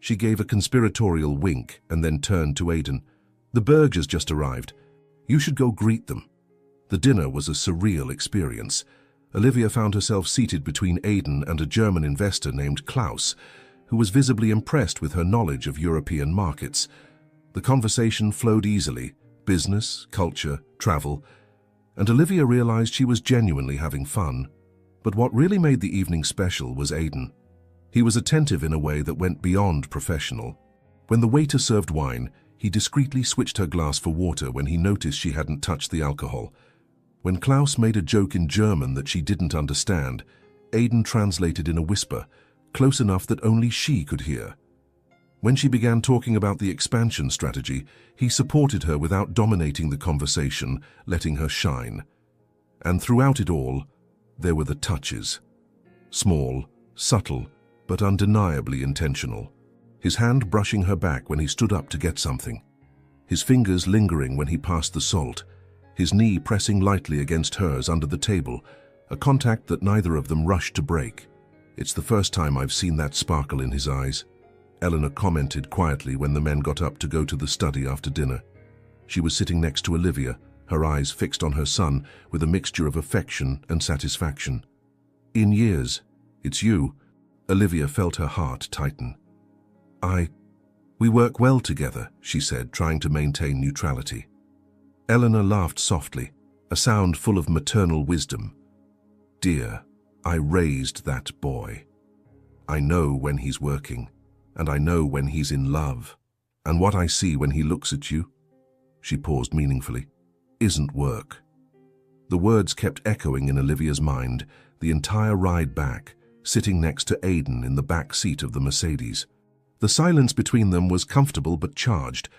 She gave a conspiratorial wink and then turned to Aidan. "The Bergers just arrived. You should go greet them." The dinner was a surreal experience. Olivia found herself seated between Aidan and a German investor named Klaus, who was visibly impressed with her knowledge of European markets. The conversation flowed easily, business, culture, travel, and Olivia realized she was genuinely having fun. But what really made the evening special was Aidan. He was attentive in a way that went beyond professional. When the waiter served wine, he discreetly switched her glass for water when he noticed she hadn't touched the alcohol. When Klaus made a joke in German that she didn't understand, Aidan translated in a whisper, close enough that only she could hear. When she began talking about the expansion strategy, he supported her without dominating the conversation, letting her shine. And throughout it all, there were the touches. Small, subtle, but undeniably intentional. His hand brushing her back when he stood up to get something. His fingers lingering when he passed the salt. His knee pressing lightly against hers under the table, a contact that neither of them rushed to break. "It's the first time I've seen that sparkle in his eyes," Eleanor commented quietly when the men got up to go to the study after dinner. She was sitting next to Olivia, her eyes fixed on her son with a mixture of affection and satisfaction. "In years, it's you." Olivia felt her heart tighten. We work well together," she said, trying to maintain neutrality. Eleanor laughed softly, a sound full of maternal wisdom. "Dear, I raised that boy. I know when he's working, and I know when he's in love. And what I see when he looks at you," she paused meaningfully, "isn't work." The words kept echoing in Olivia's mind, the entire ride back, sitting next to Aidan in the back seat of the Mercedes. The silence between them was comfortable but charged,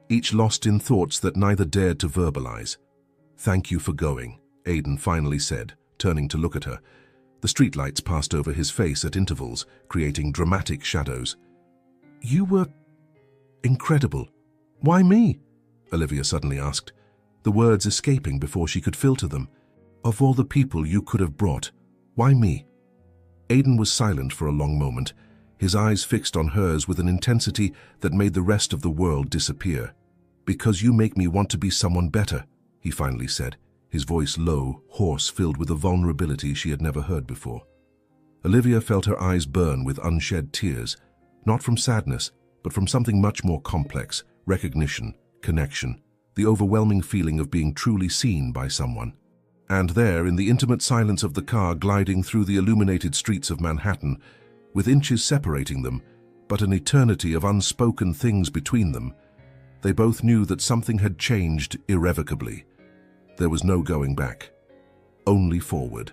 each lost in thoughts that neither dared to verbalize. "Thank you for going," Aidan finally said, turning to look at her. The streetlights passed over his face at intervals, creating dramatic shadows. "You were incredible. Why me?" Olivia suddenly asked, the words escaping before she could filter them. "Of all the people you could have brought, why me?" Aidan was silent for a long moment, his eyes fixed on hers with an intensity that made the rest of the world disappear. "Because you make me want to be someone better," he finally said, his voice low, hoarse, filled with a vulnerability she had never heard before. Olivia felt her eyes burn with unshed tears, not from sadness, but from something much more complex: recognition, connection, the overwhelming feeling of being truly seen by someone. And there, in the intimate silence of the car gliding through the illuminated streets of Manhattan, with inches separating them, but an eternity of unspoken things between them, they both knew that something had changed irrevocably. There was no going back, only forward.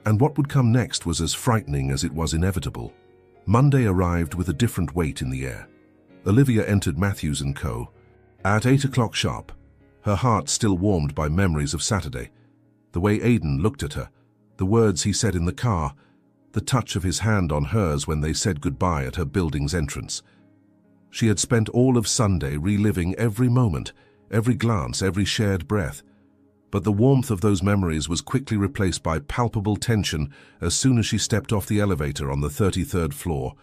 And what would come next was as frightening as it was inevitable. Monday arrived with a different weight in the air. Olivia entered Matthews & Co. at 8 o'clock sharp, her heart still warmed by memories of Saturday. The way Aidan looked at her, the words he said in the car, the touch of his hand on hers when they said goodbye at her building's entrance. She had spent all of Sunday reliving every moment, every glance, every shared breath. But the warmth of those memories was quickly replaced by palpable tension as soon as she stepped off the elevator on the 33rd floor.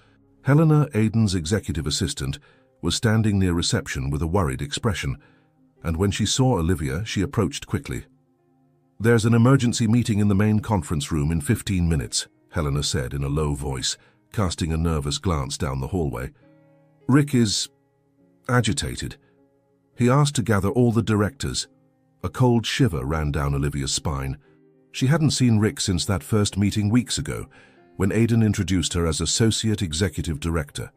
Helena, Aidan's executive assistant, was standing near reception with a worried expression, and when she saw Olivia, she approached quickly. "There's an emergency meeting in the main conference room in 15 minutes, Helena said in a low voice, casting a nervous glance down the hallway. "Rick is agitated. He asked to gather all the directors." A cold shiver ran down Olivia's spine. She hadn't seen Rick since that first meeting weeks ago, when Aidan introduced her as Associate Executive Director.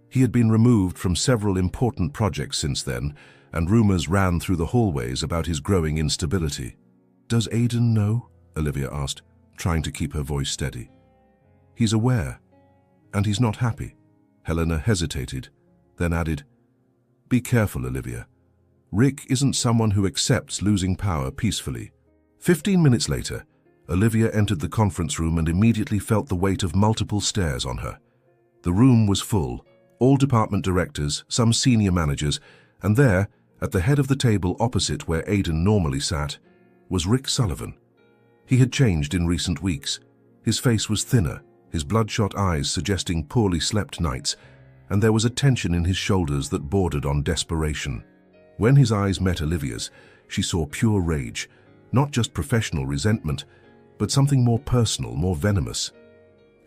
He had been removed from several important projects since then, and rumors ran through the hallways about his growing instability. "Does Aidan know?" Olivia asked, trying to keep her voice steady. "He's aware, and he's not happy." Helena hesitated, then added, "Be careful, Olivia. Rick isn't someone who accepts losing power peacefully." 15 minutes later, Olivia entered the conference room and immediately felt the weight of multiple stares on her. The room was full, all department directors, some senior managers, and there, at the head of the table opposite where Aidan normally sat, was Rick Sullivan. He had changed in recent weeks. His face was thinner, his bloodshot eyes suggesting poorly slept nights, and there was a tension in his shoulders that bordered on desperation. When his eyes met Olivia's, she saw pure rage, not just professional resentment, but something more personal, more venomous.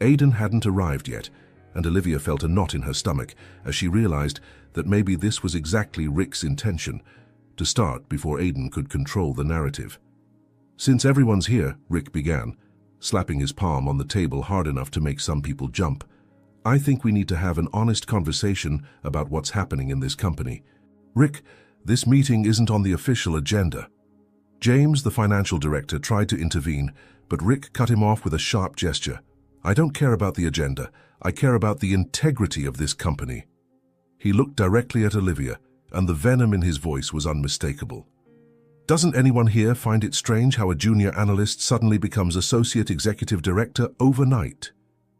Aidan hadn't arrived yet, and Olivia felt a knot in her stomach as she realized that maybe this was exactly Rick's intention, to start before Aidan could control the narrative. "Since everyone's here," Rick began, slapping his palm on the table hard enough to make some people jump, "I think we need to have an honest conversation about what's happening in this company. Rick, this meeting isn't on the official agenda." James, the financial director, tried to intervene, but Rick cut him off with a sharp gesture. "I don't care about the agenda. I care about the integrity of this company." He looked directly at Olivia, and the venom in his voice was unmistakable. "Doesn't anyone here find it strange how a junior analyst suddenly becomes associate executive director overnight?"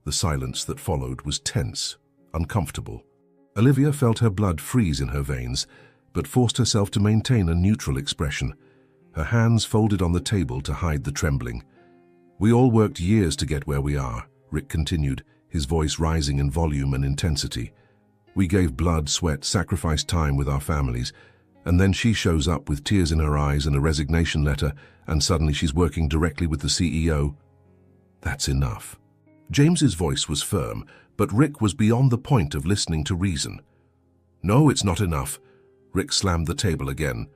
The silence that followed was tense, uncomfortable. Olivia felt her blood freeze in her veins, but forced herself to maintain a neutral expression, her hands folded on the table to hide the trembling. "We all worked years to get where we are," Rick continued, his voice rising in volume and intensity. "We gave blood, sweat, sacrificed time with our families, and then she shows up with tears in her eyes and a resignation letter, and suddenly she's working directly with the CEO. That's enough." James's voice was firm, but Rick was beyond the point of listening to reason. "No, it's not enough." Rick slammed the table again.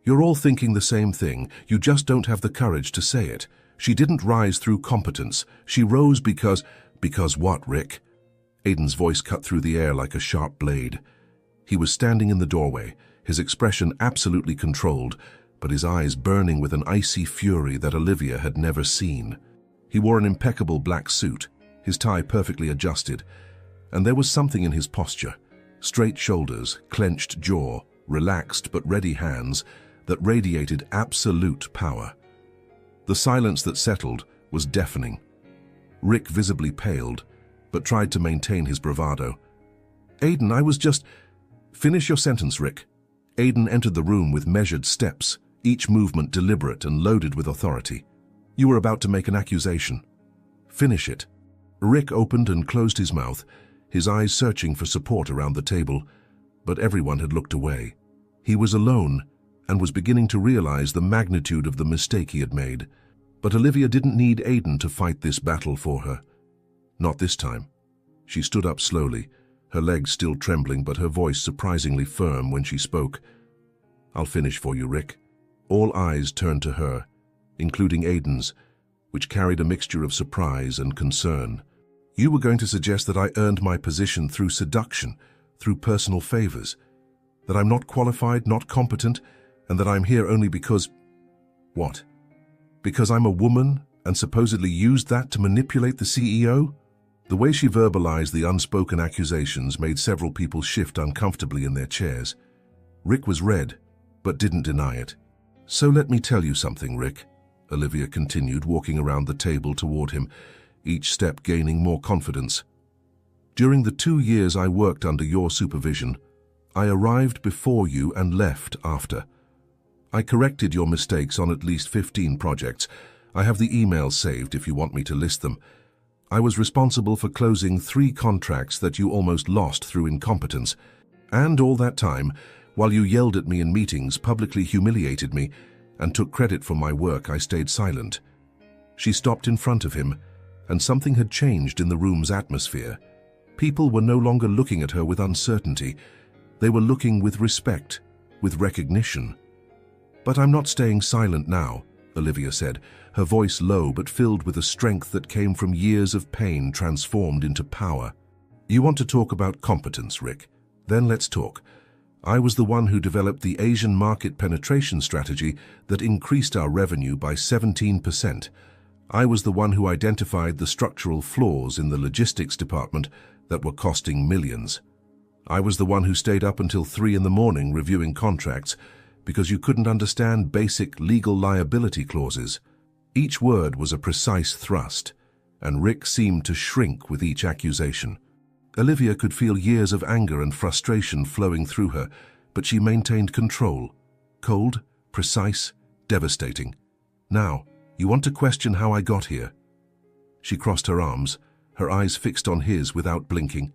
"You're all thinking the same thing. You just don't have the courage to say it. She didn't rise through competence. She rose because..." "Because what, Rick?" Aidan's voice cut through the air like a sharp blade. He was standing in the doorway, his expression absolutely controlled, but his eyes burning with an icy fury that Olivia had never seen. He wore an impeccable black suit, his tie perfectly adjusted, and there was something in his posture, straight shoulders, clenched jaw, relaxed but ready hands, that radiated absolute power. The silence that settled was deafening. Rick visibly paled, but tried to maintain his bravado. "Aidan, I was just..." "Finish your sentence, Rick." Aidan entered the room with measured steps, each movement deliberate and loaded with authority. "You were about to make an accusation. Finish it." Rick opened and closed his mouth, his eyes searching for support around the table, but everyone had looked away. He was alone and was beginning to realize the magnitude of the mistake he had made. But Olivia didn't need Aidan to fight this battle for her. Not this time. She stood up slowly, her legs still trembling but her voice surprisingly firm when she spoke. "I'll finish for you, Rick." All eyes turned to her, including Aidan's, which carried a mixture of surprise and concern. "You were going to suggest that I earned my position through seduction, through personal favors, that I'm not qualified, not competent, and that I'm here only because..." "What? Because I'm a woman and supposedly used that to manipulate the CEO?" The way she verbalized the unspoken accusations made several people shift uncomfortably in their chairs. Rick was red, but didn't deny it. "So let me tell you something, Rick," Olivia continued, walking around the table toward him, each step gaining more confidence. During the 2 years I worked under your supervision, I arrived before you and left after. I corrected your mistakes on at least 15 projects. I have the emails saved if you want me to list them. I was responsible for closing 3 contracts that you almost lost through incompetence. And all that time, while you yelled at me in meetings, publicly humiliated me, and took credit for my work, I stayed silent. She stopped in front of him, and something had changed in the room's atmosphere. People were no longer looking at her with uncertainty. They were looking with respect, with recognition. "But I'm not staying silent now," Olivia said, her voice low but filled with a strength that came from years of pain transformed into power. "You want to talk about competence, Rick? Then let's talk. I was the one who developed the Asian market penetration strategy that increased our revenue by 17%. I was the one who identified the structural flaws in the logistics department that were costing millions. I was the one who stayed up until 3 in the morning reviewing contracts because you couldn't understand basic legal liability clauses." Each word was a precise thrust, and Rick seemed to shrink with each accusation. Olivia could feel years of anger and frustration flowing through her, but she maintained control. Cold, precise, devastating. "Now, you want to question how I got here?" She crossed her arms, her eyes fixed on his without blinking.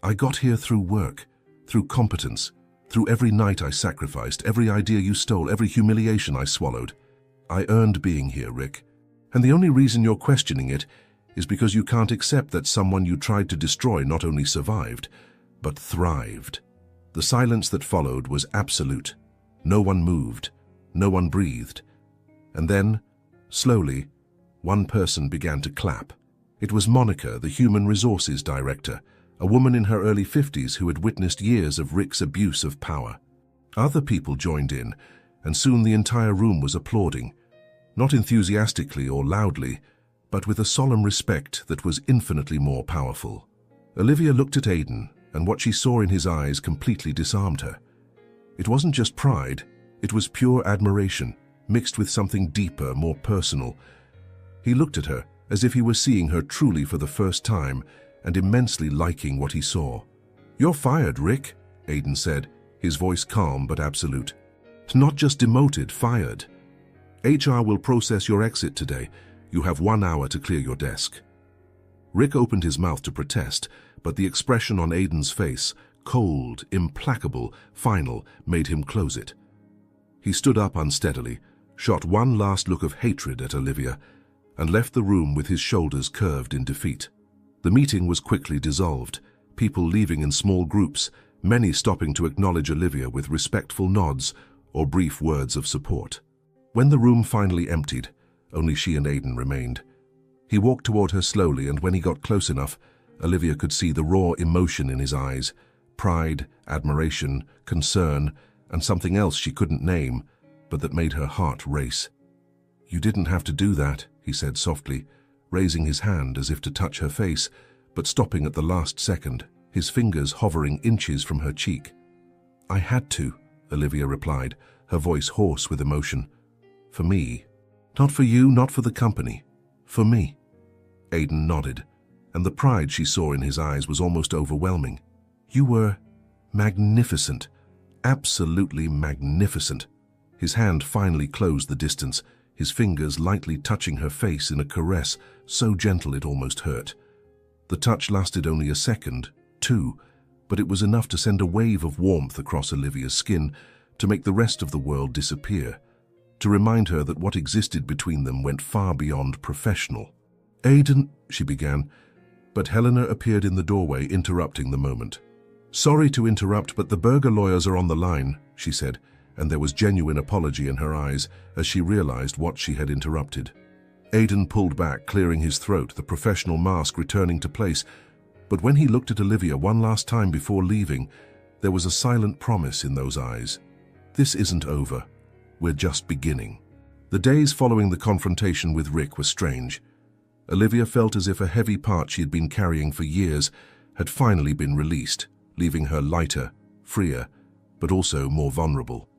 "I got here through work, through competence, through every night I sacrificed, every idea you stole, every humiliation I swallowed. I earned being here, Rick. And the only reason you're questioning it is because you can't accept that someone you tried to destroy not only survived, but thrived." The silence that followed was absolute. No one moved, no one breathed. And then, slowly, one person began to clap. It was Monica, the Human Resources Director, a woman in her early 50s who had witnessed years of Rick's abuse of power. Other people joined in, and soon the entire room was applauding, not enthusiastically or loudly, but with a solemn respect that was infinitely more powerful. Olivia looked at Aidan, and what she saw in his eyes completely disarmed her. It wasn't just pride, it was pure admiration, mixed with something deeper, more personal. He looked at her as if he were seeing her truly for the first time and immensely liking what he saw. "You're fired, Rick," Aidan said, his voice calm but absolute. "Not just demoted, fired. HR will process your exit today. You have 1 hour to clear your desk." Rick opened his mouth to protest, but the expression on Aidan's face, cold, implacable, final, made him close it. He stood up unsteadily, shot one last look of hatred at Olivia, and left the room with his shoulders curved in defeat. The meeting was quickly dissolved, people leaving in small groups, many stopping to acknowledge Olivia with respectful nods or brief words of support. When the room finally emptied, only she and Aidan remained. He walked toward her slowly, and when he got close enough, Olivia could see the raw emotion in his eyes, pride, admiration, concern, and something else she couldn't name, but that made her heart race. "You didn't have to do that," he said softly, raising his hand as if to touch her face, but stopping at the last second, his fingers hovering inches from her cheek. "I had to," Olivia replied, her voice hoarse with emotion. "For me. Not for you, not for the company. For me." Aidan nodded, and the pride she saw in his eyes was almost overwhelming. "You were magnificent, absolutely magnificent." His hand finally closed the distance, his fingers lightly touching her face in a caress so gentle it almost hurt. The touch lasted only a second, 2, but it was enough to send a wave of warmth across Olivia's skin, to make the rest of the world disappear, to remind her that what existed between them went far beyond professional. "Aidan," she began, but Helena appeared in the doorway, interrupting the moment. "Sorry to interrupt, but the Berger lawyers are on the line," she said, and there was genuine apology in her eyes as she realized what she had interrupted. Aidan pulled back, clearing his throat, the professional mask returning to place, but when he looked at Olivia one last time before leaving, there was a silent promise in those eyes. "This isn't over. We're just beginning." The days following the confrontation with Rick were strange. Olivia felt as if a heavy part she had been carrying for years had finally been released, leaving her lighter, freer, but also more vulnerable.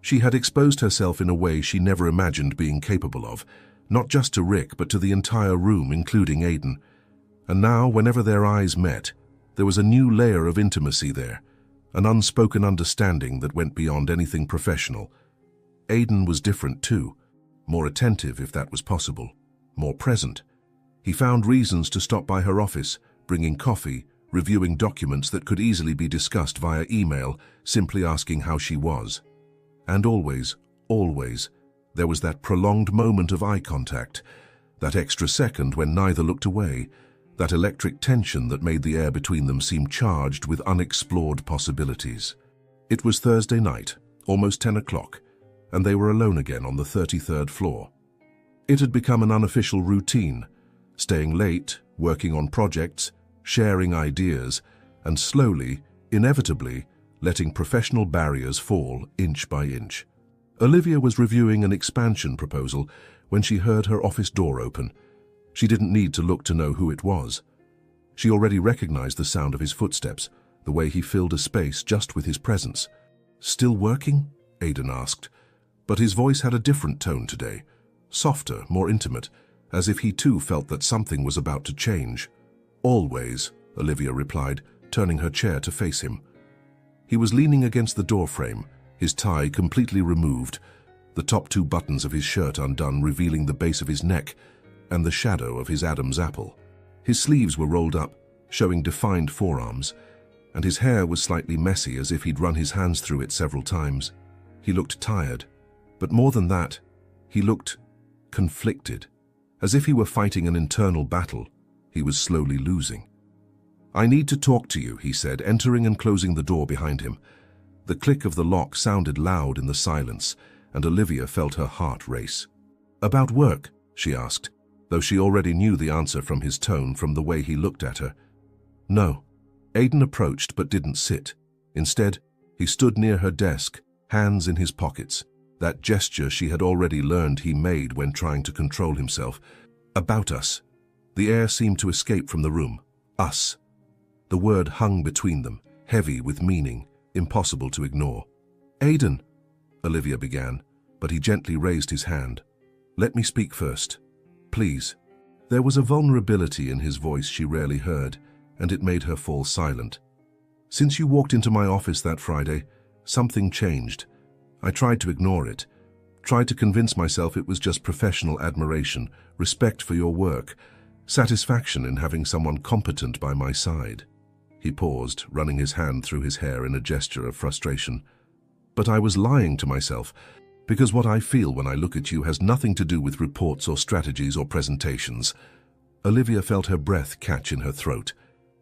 She had exposed herself in a way she never imagined being capable of, not just to Rick but to the entire room, including Aidan. And now, whenever their eyes met, There was a new layer of intimacy there, an unspoken understanding that went beyond anything professional. Aidan was different too, more attentive if that was possible, more present. He found reasons to stop by her office, bringing coffee, reviewing documents that could easily be discussed via email, simply asking how she was. And always, there was that prolonged moment of eye contact, that extra second when neither looked away, that electric tension that made the air between them seem charged with unexplored possibilities. It was Thursday night, almost 10 o'clock, and they were alone again on the 33rd floor. It had become an unofficial routine, staying late, working on projects, sharing ideas, and slowly, inevitably, letting professional barriers fall inch by inch. Olivia was reviewing an expansion proposal when she heard her office door open. She didn't need to look to know who it was. She already recognized the sound of his footsteps, the way he filled a space just with his presence. "Still working?" Aidan asked, but his voice had a different tone today, softer, more intimate, as if he too felt that something was about to change. "Always," Olivia replied, turning her chair to face him. He was leaning against the doorframe, his tie completely removed, the top 2 buttons of his shirt undone, revealing the base of his neck and the shadow of his Adam's apple. His sleeves were rolled up, showing defined forearms, and his hair was slightly messy, as if he'd run his hands through it several times. He looked tired, but more than that, he looked conflicted, as if he were fighting an internal battle he was slowly losing. "I need to talk to you," he said, entering and closing the door behind him. The click of the lock sounded loud in the silence, and Olivia felt her heart race. "About work?" she asked, though she already knew the answer from his tone, from the way he looked at her. "No." Aidan approached but didn't sit. Instead, he stood near her desk, hands in his pockets, that gesture she had already learned he made when trying to control himself. "About us." The air seemed to escape from the room. Us. The word hung between them, heavy with meaning, impossible to ignore. "Aidan," Olivia began, but he gently raised his hand. "Let me speak first. Please." There was a vulnerability in his voice she rarely heard, and it made her fall silent. "Since you walked into my office that Friday, something changed. I tried to ignore it, tried to convince myself it was just professional admiration, respect for your work, satisfaction in having someone competent by my side." He paused, running his hand through his hair in a gesture of frustration. "But I was lying to myself, because what I feel when I look at you has nothing to do with reports or strategies or presentations." Olivia felt her breath catch in her throat.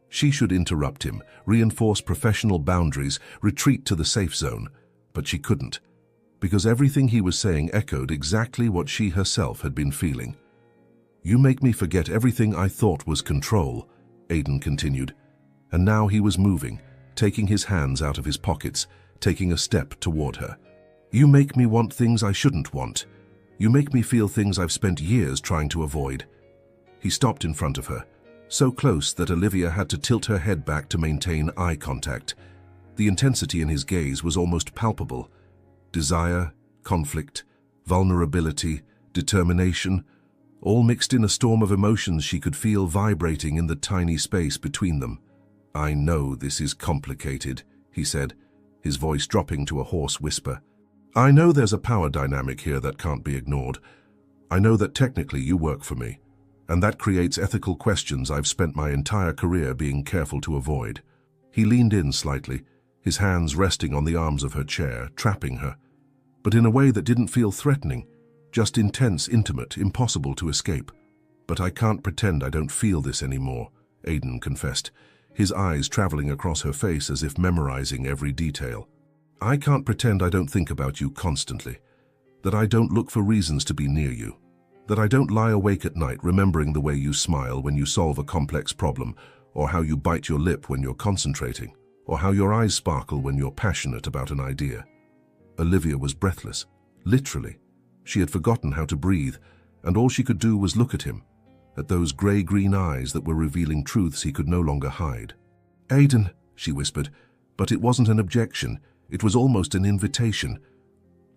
She should interrupt him, reinforce professional boundaries, retreat to the safe zone, but she couldn't, because everything he was saying echoed exactly what she herself had been feeling. "You make me forget everything I thought was control," Aidan continued, and now he was moving, taking his hands out of his pockets, taking a step toward her. "You make me want things I shouldn't want. You make me feel things I've spent years trying to avoid." He stopped in front of her, so close that Olivia had to tilt her head back to maintain eye contact. The intensity in his gaze was almost palpable. Desire, conflict, vulnerability, determination, all mixed in a storm of emotions she could feel vibrating in the tiny space between them. "I know this is complicated," he said, his voice dropping to a hoarse whisper. "I know there's a power dynamic here that can't be ignored. I know that technically you work for me, and that creates ethical questions I've spent my entire career being careful to avoid." He leaned in slightly, his hands resting on the arms of her chair, trapping her, but in a way that didn't feel threatening, just intense, intimate, impossible to escape. "But I can't pretend I don't feel this anymore," Aidan confessed, his eyes traveling across her face as if memorizing every detail. "I can't pretend I don't think about you constantly, that I don't look for reasons to be near you, that I don't lie awake at night remembering the way you smile when you solve a complex problem, or how you bite your lip when you're concentrating, or how your eyes sparkle when you're passionate about an idea." Olivia was breathless, literally. She had forgotten how to breathe, and all she could do was look at him, at those grey-green eyes that were revealing truths he could no longer hide. "Aidan," she whispered, but it wasn't an objection, it was almost an invitation.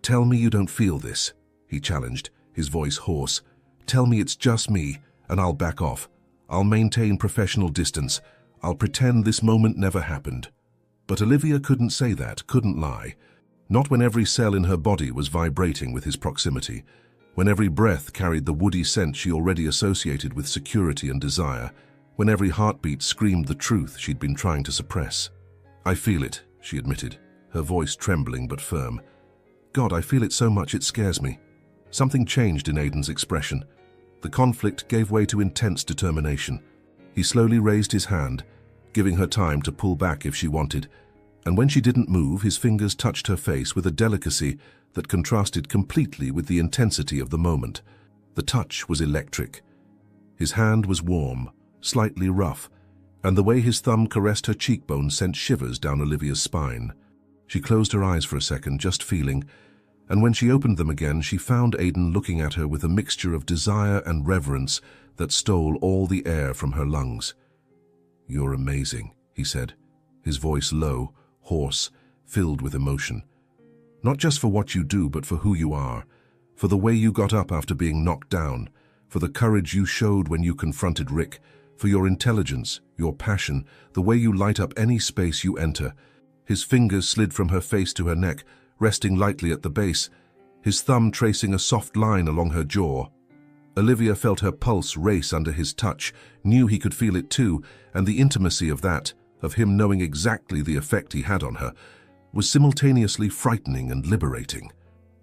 "Tell me you don't feel this," he challenged, his voice hoarse. "Tell me it's just me, and I'll back off. I'll maintain professional distance. I'll pretend this moment never happened. But Olivia couldn't say that, couldn't lie. Not when every cell in her body was vibrating with his proximity, when every breath carried the woody scent she already associated with security and desire, when every heartbeat screamed the truth she'd been trying to suppress. I feel it, she admitted, her voice trembling but firm. God, I feel it so much it scares me. Something changed in Aiden's expression. The conflict gave way to intense determination. He slowly raised his hand, giving her time to pull back if she wanted, and when she didn't move, his fingers touched her face with a delicacy that contrasted completely with the intensity of the moment. The touch was electric. His hand was warm, slightly rough, and the way his thumb caressed her cheekbone sent shivers down Olivia's spine. She closed her eyes for a second, just feeling, and when she opened them again, she found Aiden looking at her with a mixture of desire and reverence that stole all the air from her lungs. "You're amazing," he said, his voice low, hoarse, filled with emotion. "Not just for what you do, but for who you are, for the way you got up after being knocked down, for the courage you showed when you confronted Rick, for your intelligence, your passion, the way you light up any space you enter." His fingers slid from her face to her neck, resting lightly at the base, his thumb tracing a soft line along her jaw. Olivia felt her pulse race under his touch, knew he could feel it too, and the intimacy of that, of him knowing exactly the effect he had on her, was simultaneously frightening and liberating.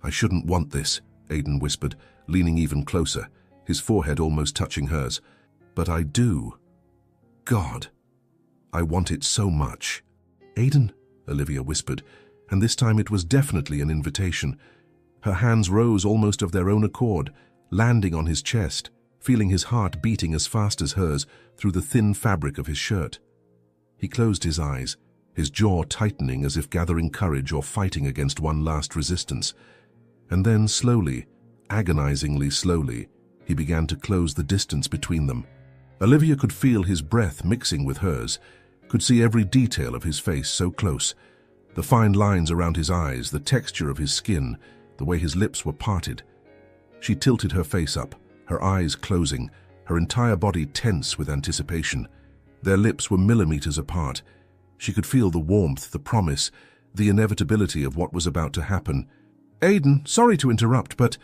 "I shouldn't want this," Aiden whispered, leaning even closer, his forehead almost touching hers. "But I do. God, I want it so much." "Aiden," Olivia whispered, and this time it was definitely an invitation. Her hands rose almost of their own accord, landing on his chest, feeling his heart beating as fast as hers through the thin fabric of his shirt. He closed his eyes, his jaw tightening as if gathering courage or fighting against one last resistance. And then slowly, agonizingly slowly, he began to close the distance between them. Olivia could feel his breath mixing with hers, could see every detail of his face so close. The fine lines around his eyes, the texture of his skin, the way his lips were parted. She tilted her face up, her eyes closing, her entire body tense with anticipation. Their lips were millimeters apart. She could feel the warmth, the promise, the inevitability of what was about to happen. "Aiden, sorry to interrupt, but—"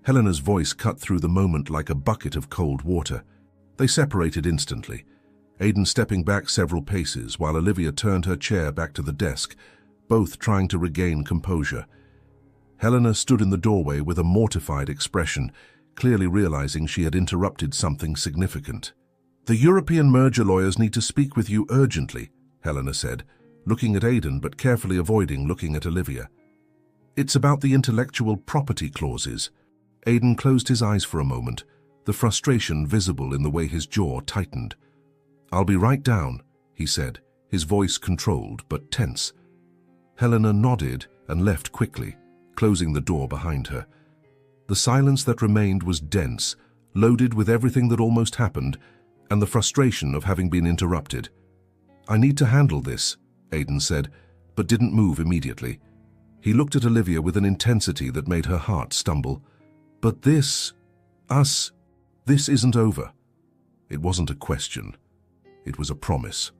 Helena's voice cut through the moment like a bucket of cold water. They separated instantly, Aiden stepping back several paces while Olivia turned her chair back to the desk, both trying to regain composure. Helena stood in the doorway with a mortified expression, clearly realizing she had interrupted something significant. "The European merger lawyers need to speak with you urgently," Helena said, looking at Aiden but carefully avoiding looking at Olivia. "It's about the intellectual property clauses." Aiden closed his eyes for a moment, the frustration visible in the way his jaw tightened. "I'll be right down," he said, his voice controlled but tense. Helena nodded and left quickly, closing the door behind her. The silence that remained was dense, loaded with everything that almost happened, and the frustration of having been interrupted. "I need to handle this," Aiden said, but didn't move immediately. He looked at Olivia with an intensity that made her heart stumble. "But this isn't over." It wasn't a question. It was a promise.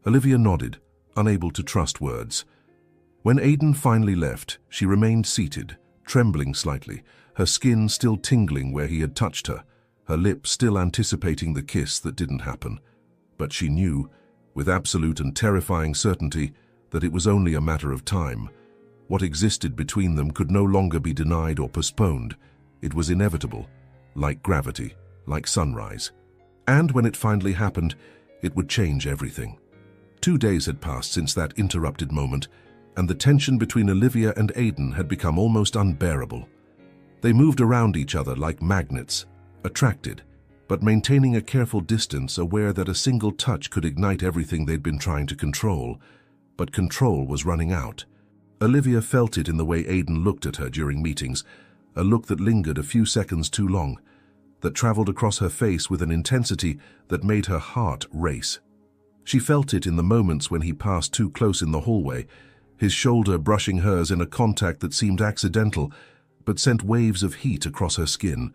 Olivia nodded, unable to trust words. When Aiden finally left, she remained seated, trembling slightly, her skin still tingling where he had touched her, her lips still anticipating the kiss that didn't happen. But she knew, with absolute and terrifying certainty, that it was only a matter of time. What existed between them could no longer be denied or postponed. It was inevitable, like gravity, like sunrise. And when it finally happened, it would change everything. 2 days had passed since that interrupted moment, and the tension between Olivia and Aiden had become almost unbearable. They moved around each other like magnets, attracted, but maintaining a careful distance, aware that a single touch could ignite everything they'd been trying to control. But control was running out. Olivia felt it in the way Aiden looked at her during meetings, a look that lingered a few seconds too long, that traveled across her face with an intensity that made her heart race. She felt it in the moments when he passed too close in the hallway, his shoulder brushing hers in a contact that seemed accidental, but sent waves of heat across her skin.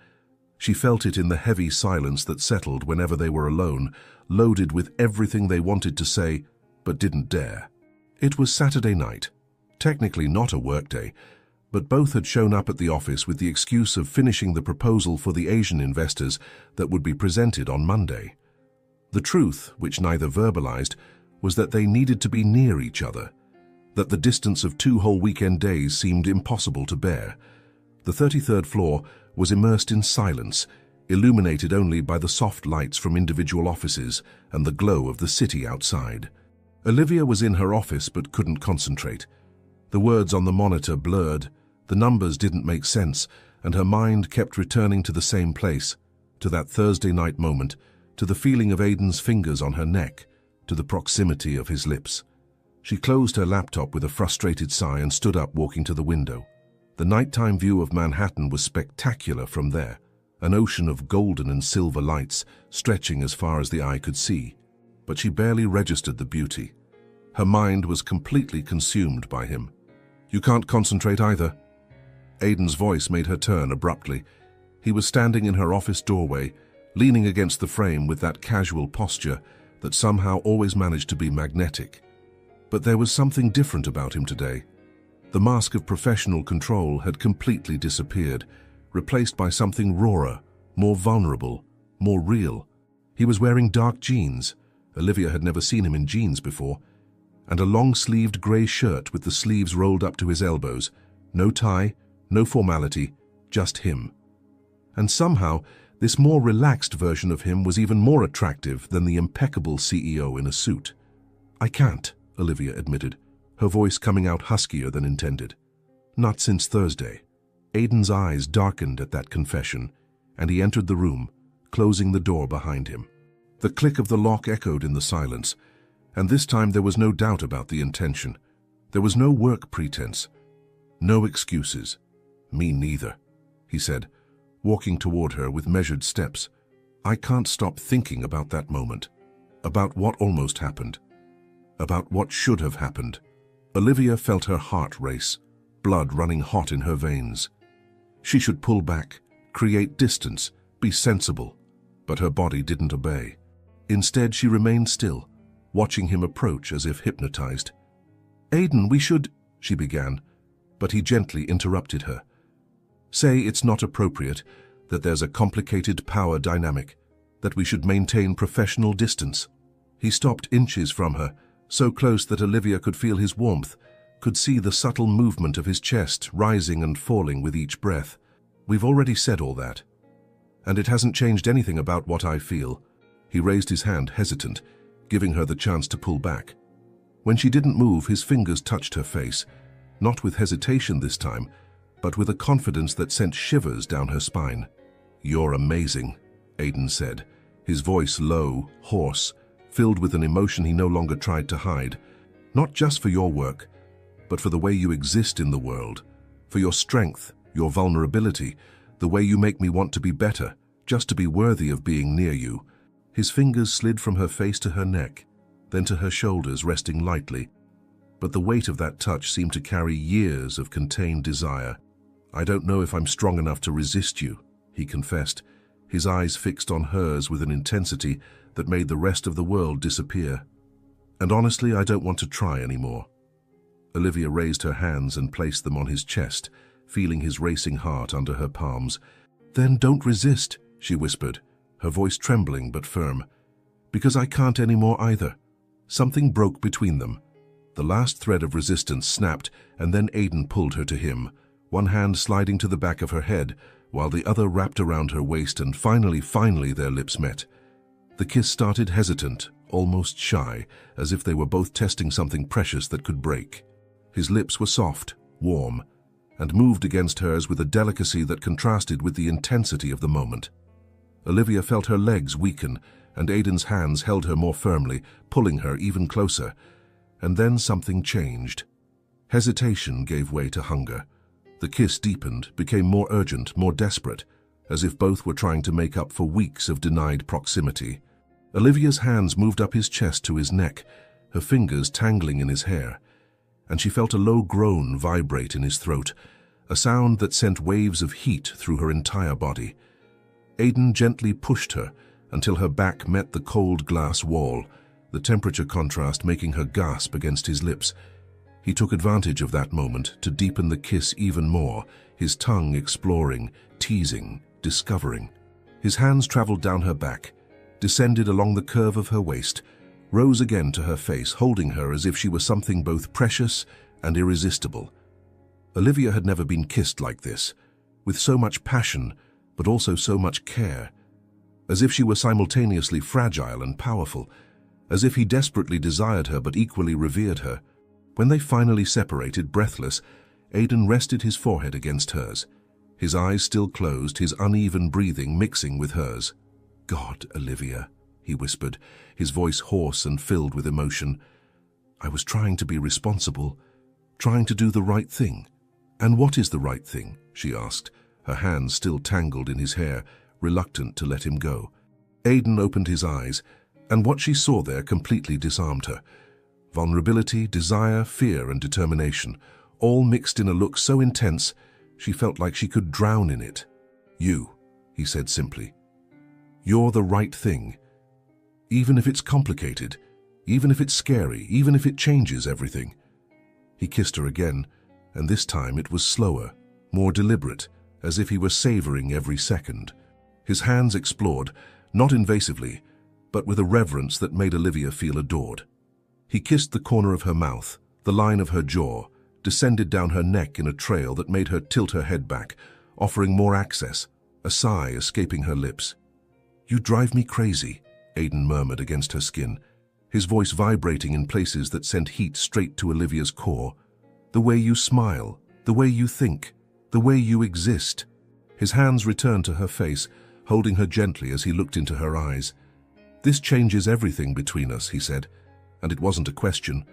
She felt it in the heavy silence that settled whenever they were alone, loaded with everything they wanted to say, but didn't dare. It was Saturday night, technically not a workday, but both had shown up at the office with the excuse of finishing the proposal for the Asian investors that would be presented on Monday. The truth, which neither verbalized, was that they needed to be near each other, that the distance of 2 whole weekend days seemed impossible to bear. The 33rd floor was immersed in silence, illuminated only by the soft lights from individual offices and the glow of the city outside. Olivia was in her office but couldn't concentrate. The words on the monitor blurred, the numbers didn't make sense, and her mind kept returning to the same place, to that Thursday night moment, to the feeling of Aidan's fingers on her neck, to the proximity of his lips. She closed her laptop with a frustrated sigh and stood up, walking to the window. The nighttime view of Manhattan was spectacular from there, an ocean of golden and silver lights stretching as far as the eye could see. But she barely registered the beauty. Her mind was completely consumed by him. "You can't concentrate either." Aidan's voice made her turn abruptly. He was standing in her office doorway, leaning against the frame with that casual posture that somehow always managed to be magnetic. But there was something different about him today. The mask of professional control had completely disappeared, replaced by something rawer, more vulnerable, more real. He was wearing dark jeans. Olivia had never seen him in jeans before, and a long-sleeved grey shirt with the sleeves rolled up to his elbows. No tie, no formality, just him. And somehow, this more relaxed version of him was even more attractive than the impeccable CEO in a suit. "I can't," Olivia admitted, her voice coming out huskier than intended. "Not since Thursday." Aidan's eyes darkened at that confession, and he entered the room, closing the door behind him. The click of the lock echoed in the silence, and this time there was no doubt about the intention. There was no work pretense, no excuses. "Me neither," he said, walking toward her with measured steps. "I can't stop thinking about that moment, about what almost happened, about what should have happened." Olivia felt her heart race, blood running hot in her veins. She should pull back, create distance, be sensible, but her body didn't obey. Instead, she remained still, watching him approach as if hypnotized. "Aidan, we should," she began, but he gently interrupted her. "Say it's not appropriate, that there's a complicated power dynamic, that we should maintain professional distance." He stopped inches from her, so close that Olivia could feel his warmth, could see the subtle movement of his chest rising and falling with each breath. "We've already said all that, and it hasn't changed anything about what I feel." He raised his hand, hesitant, giving her the chance to pull back. When she didn't move, his fingers touched her face, not with hesitation this time, but with a confidence that sent shivers down her spine. "You're amazing," Aidan said, his voice low, hoarse, filled with an emotion he no longer tried to hide. "Not just for your work, but for the way you exist in the world, for your strength, your vulnerability, the way you make me want to be better, just to be worthy of being near you." His fingers slid from her face to her neck, then to her shoulders, resting lightly. But the weight of that touch seemed to carry years of contained desire. "I don't know if I'm strong enough to resist you," he confessed, his eyes fixed on hers with an intensity that made the rest of the world disappear. "And honestly, I don't want to try anymore." Olivia raised her hands and placed them on his chest, feeling his racing heart under her palms. "Then don't resist," she whispered, her voice trembling but firm. "Because I can't anymore either." Something broke between them. The last thread of resistance snapped, and then Aidan pulled her to him, one hand sliding to the back of her head, while the other wrapped around her waist, and finally their lips met. The kiss started hesitant, almost shy, as if they were both testing something precious that could break. His lips were soft, warm, and moved against hers with a delicacy that contrasted with the intensity of the moment. Olivia felt her legs weaken, and Aidan's hands held her more firmly, pulling her even closer. And then something changed. Hesitation gave way to hunger. The kiss deepened, became more urgent, more desperate, as if both were trying to make up for weeks of denied proximity. Olivia's hands moved up his chest to his neck, her fingers tangling in his hair, and she felt a low groan vibrate in his throat, a sound that sent waves of heat through her entire body. Aidan gently pushed her until her back met the cold glass wall, the temperature contrast making her gasp against his lips. He took advantage of that moment to deepen the kiss even more, his tongue exploring, teasing, discovering. His hands traveled down her back, descended along the curve of her waist, rose again to her face, holding her as if she were something both precious and irresistible. Olivia had never been kissed like this, with so much passion, but also so much care, as if she were simultaneously fragile and powerful, as if he desperately desired her but equally revered her. When they finally separated, breathless, Aidan rested his forehead against hers, his eyes still closed, his uneven breathing mixing with hers. "God, Olivia," he whispered, his voice hoarse and filled with emotion. "I was trying to be responsible, trying to do the right thing." "And what is the right thing?" she asked, her hands still tangled in his hair, reluctant to let him go. Aidan opened his eyes, and what she saw there completely disarmed her. Vulnerability, desire, fear, and determination, all mixed in a look so intense she felt like she could drown in it. "You," he said simply. "You're the right thing. Even if it's complicated, even if it's scary, even if it changes everything." He kissed her again, and this time it was slower, more deliberate, as if he were savoring every second. His hands explored, not invasively, but with a reverence that made Olivia feel adored. He kissed the corner of her mouth, the line of her jaw, descended down her neck in a trail that made her tilt her head back, offering more access, a sigh escaping her lips. "You drive me crazy," Aidan murmured against her skin, his voice vibrating in places that sent heat straight to Olivia's core. "The way you smile, the way you think, the way you exist." His hands returned to her face, holding her gently as he looked into her eyes. "This changes everything between us," he said, and it wasn't a question.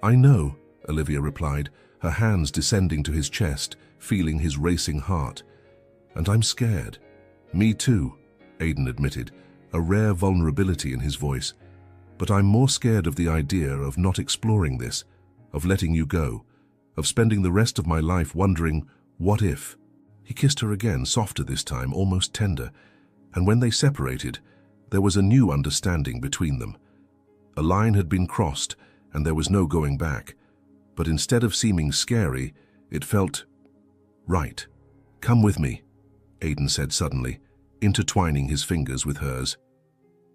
"I know," Olivia replied, her hands descending to his chest, feeling his racing heart. "And I'm scared." "Me too," Aidan admitted, a rare vulnerability in his voice. "But I'm more scared of the idea of not exploring this, of letting you go, of spending the rest of my life wondering, what if?" He kissed her again, softer this time, almost tender, and when they separated, there was a new understanding between them. A line had been crossed, and there was no going back. But instead of seeming scary, it felt right. "Come with me," Aidan said suddenly, intertwining his fingers with hers.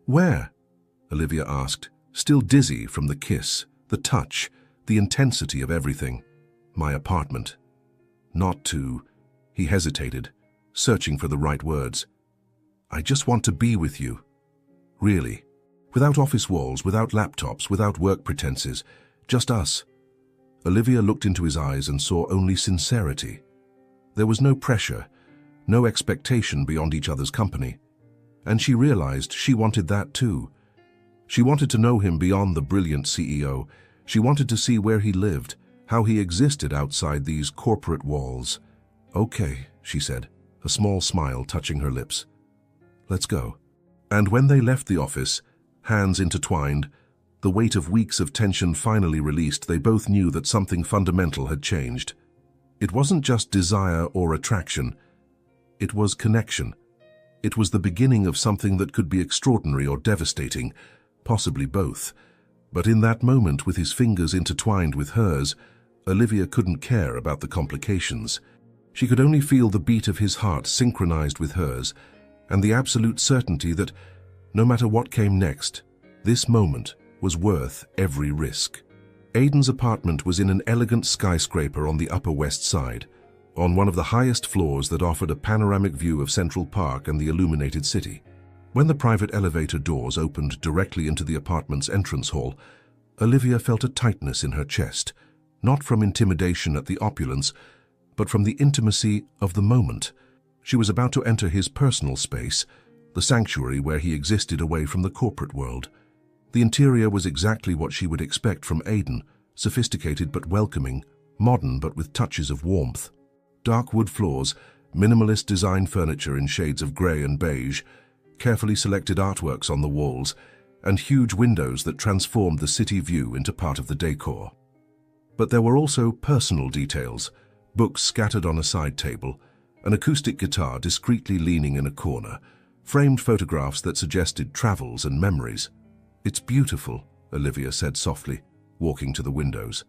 "Where?" Olivia asked, still dizzy from the kiss, the touch, the intensity of everything. "My apartment." "Not to..." He hesitated, searching for the right words. "I just want to be with you. Really. Without office walls, without laptops, without work pretenses. Just us." Olivia looked into his eyes and saw only sincerity. There was no pressure, no expectation beyond each other's company. And she realized she wanted that too. She wanted to know him beyond the brilliant CEO. She wanted to see where he lived, how he existed outside these corporate walls. "Okay," she said, a small smile touching her lips. "Let's go." And when they left the office, hands intertwined, the weight of weeks of tension finally released, they both knew that something fundamental had changed. It wasn't just desire or attraction. It was connection. It was the beginning of something that could be extraordinary or devastating, possibly both. But in that moment, with his fingers intertwined with hers, Olivia couldn't care about the complications. She could only feel the beat of his heart synchronized with hers, and the absolute certainty that, no matter what came next, this moment was worth every risk. Aidan's apartment was in an elegant skyscraper on the Upper West Side, on one of the highest floors that offered a panoramic view of Central Park and the illuminated city. When the private elevator doors opened directly into the apartment's entrance hall, Olivia felt a tightness in her chest, not from intimidation at the opulence, but from the intimacy of the moment. She was about to enter his personal space, the sanctuary where he existed away from the corporate world. The interior was exactly what she would expect from Aidan, sophisticated but welcoming, modern but with touches of warmth. Dark wood floors, minimalist design furniture in shades of grey and beige, carefully selected artworks on the walls, and huge windows that transformed the city view into part of the decor. But there were also personal details, books scattered on a side table, an acoustic guitar discreetly leaning in a corner, framed photographs that suggested travels and memories. "It's beautiful," Olivia said softly, walking to the windows.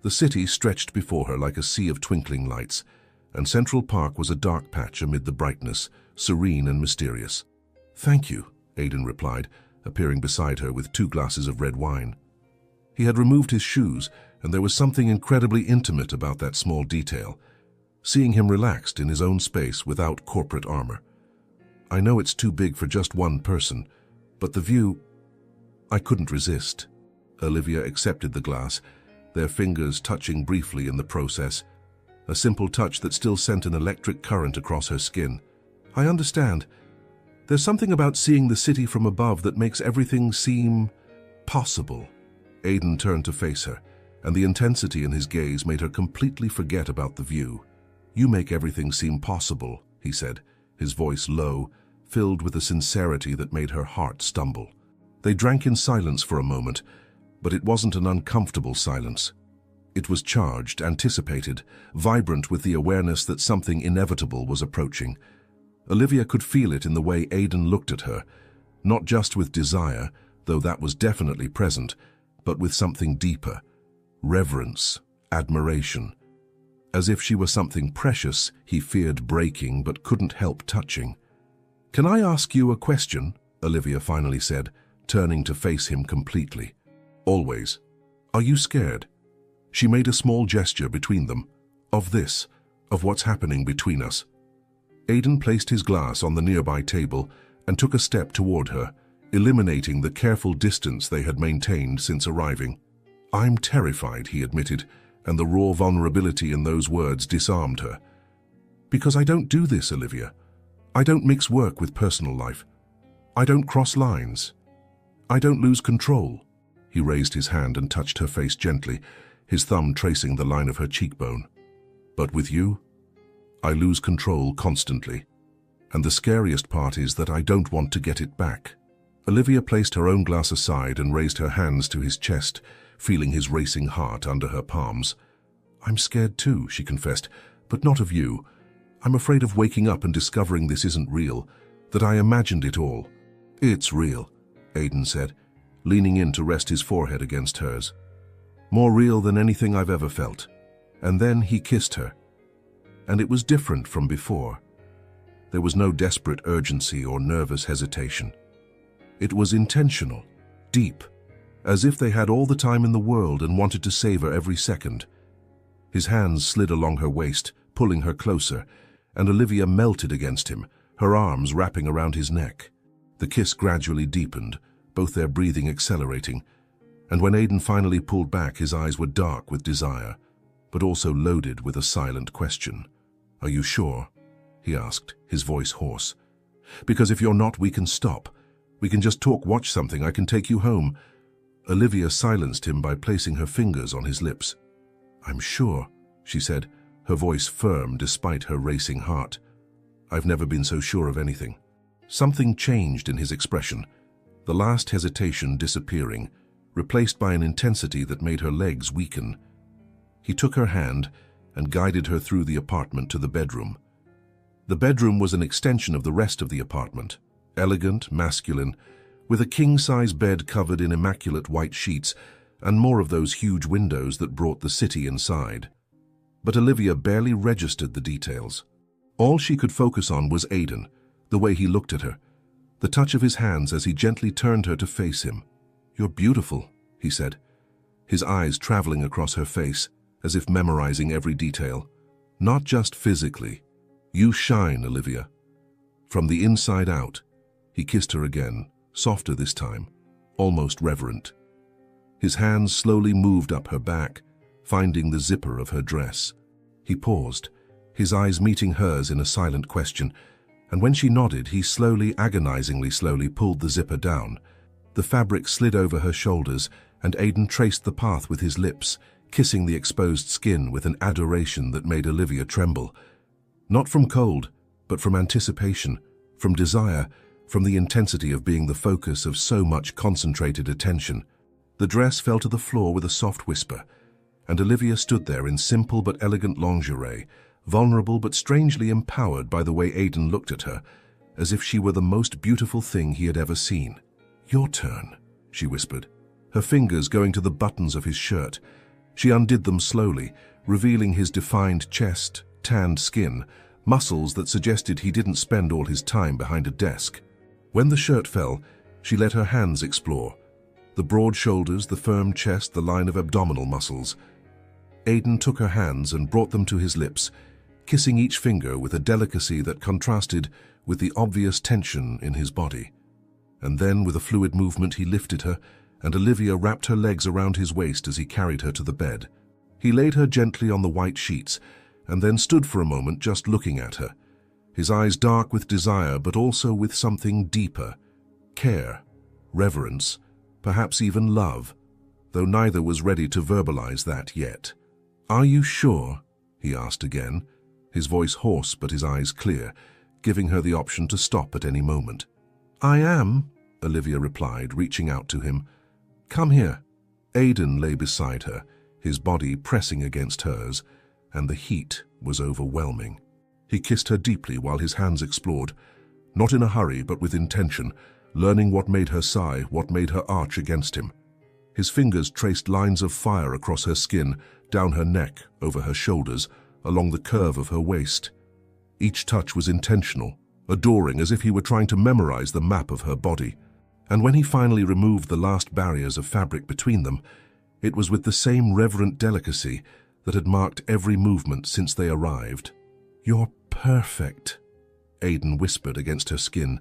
The city stretched before her like a sea of twinkling lights, and Central Park was a dark patch amid the brightness, serene and mysterious. "Thank you," Aidan replied, appearing beside her with 2 glasses of red wine. He had removed his shoes, and there was something incredibly intimate about that small detail, seeing him relaxed in his own space without corporate armor. "I know it's too big for just one person, but the view—" "I couldn't resist." Olivia accepted the glass, their fingers touching briefly in the process, a simple touch that still sent an electric current across her skin. "I understand. There's something about seeing the city from above that makes everything seem possible." Aidan turned to face her, and the intensity in his gaze made her completely forget about the view. "You make everything seem possible," he said, his voice low, filled with a sincerity that made her heart stumble. They drank in silence for a moment, but it wasn't an uncomfortable silence. It was charged, anticipated, vibrant with the awareness that something inevitable was approaching. Olivia could feel it in the way Aidan looked at her, not just with desire, though that was definitely present, but with something deeper, reverence, admiration. As if she were something precious he feared breaking but couldn't help touching. "Can I ask you a question?" Olivia finally said, turning to face him completely. "Always. Are you scared?" She made a small gesture between them. "Of this, of what's happening between us." Aidan placed his glass on the nearby table and took a step toward her, eliminating the careful distance they had maintained since arriving. "I'm terrified," he admitted, and the raw vulnerability in those words disarmed her. "Because I don't do this, Olivia. I don't mix work with personal life. I don't cross lines. I don't lose control." He raised his hand and touched her face gently, his thumb tracing the line of her cheekbone. "But with you, I lose control constantly. And the scariest part is that I don't want to get it back." Olivia placed her own glass aside and raised her hands to his chest, feeling his racing heart under her palms. "I'm scared too," she confessed, "but not of you. I'm afraid of waking up and discovering this isn't real, that I imagined it all." "It's real," Aidan said, leaning in to rest his forehead against hers. "More real than anything I've ever felt." And then he kissed her. And it was different from before. There was no desperate urgency or nervous hesitation. It was intentional, deep, as if they had all the time in the world and wanted to savor every second. His hands slid along her waist, pulling her closer, and Olivia melted against him, her arms wrapping around his neck. The kiss gradually deepened, both their breathing accelerating, and when Aidan finally pulled back, his eyes were dark with desire, but also loaded with a silent question. "Are you sure?" he asked, his voice hoarse. "Because if you're not, we can stop. We can just talk, watch something. I can take you home." Olivia silenced him by placing her fingers on his lips. "I'm sure," she said, her voice firm despite her racing heart. "I've never been so sure of anything." Something changed in his expression, the last hesitation disappearing, replaced by an intensity that made her legs weaken. He took her hand and guided her through the apartment to the bedroom. The bedroom was an extension of the rest of the apartment, elegant, masculine, with a king-size bed covered in immaculate white sheets and more of those huge windows that brought the city inside. But Olivia barely registered the details. All she could focus on was Aidan, the way he looked at her, the touch of his hands as he gently turned her to face him. "You're beautiful," he said, his eyes traveling across her face, as if memorizing every detail. "Not just physically. You shine, Olivia. From the inside out." He kissed her again, softer this time, almost reverent. His hands slowly moved up her back, finding the zipper of her dress. He paused, his eyes meeting hers in a silent question, and when she nodded, he slowly, agonizingly slowly pulled the zipper down. The fabric slid over her shoulders, and Aidan traced the path with his lips, kissing the exposed skin with an adoration that made Olivia tremble. Not from cold, but from anticipation, from desire, from the intensity of being the focus of so much concentrated attention. The dress fell to the floor with a soft whisper, and Olivia stood there in simple but elegant lingerie, vulnerable but strangely empowered by the way Aidan looked at her, as if she were the most beautiful thing he had ever seen. "Your turn," she whispered, her fingers going to the buttons of his shirt. She undid them slowly, revealing his defined chest, tanned skin, muscles that suggested he didn't spend all his time behind a desk. When the shirt fell, she let her hands explore. The broad shoulders, the firm chest, the line of abdominal muscles. Aiden took her hands and brought them to his lips, kissing each finger with a delicacy that contrasted with the obvious tension in his body. And then, with a fluid movement, he lifted her, and Olivia wrapped her legs around his waist as he carried her to the bed. He laid her gently on the white sheets, and then stood for a moment just looking at her, his eyes dark with desire but also with something deeper: care, reverence, perhaps even love, though neither was ready to verbalize that yet. "Are you sure?" he asked again, his voice hoarse but his eyes clear, giving her the option to stop at any moment. "I am," Olivia replied, reaching out to him. "Come here." Aiden lay beside her, his body pressing against hers, and the heat was overwhelming. He kissed her deeply while his hands explored, not in a hurry but with intention, learning what made her sigh, what made her arch against him. His fingers traced lines of fire across her skin, down her neck, over her shoulders, along the curve of her waist. Each touch was intentional, adoring, as if he were trying to memorize the map of her body. And when he finally removed the last barriers of fabric between them, it was with the same reverent delicacy that had marked every movement since they arrived. "You're perfect," Aiden whispered against her skin,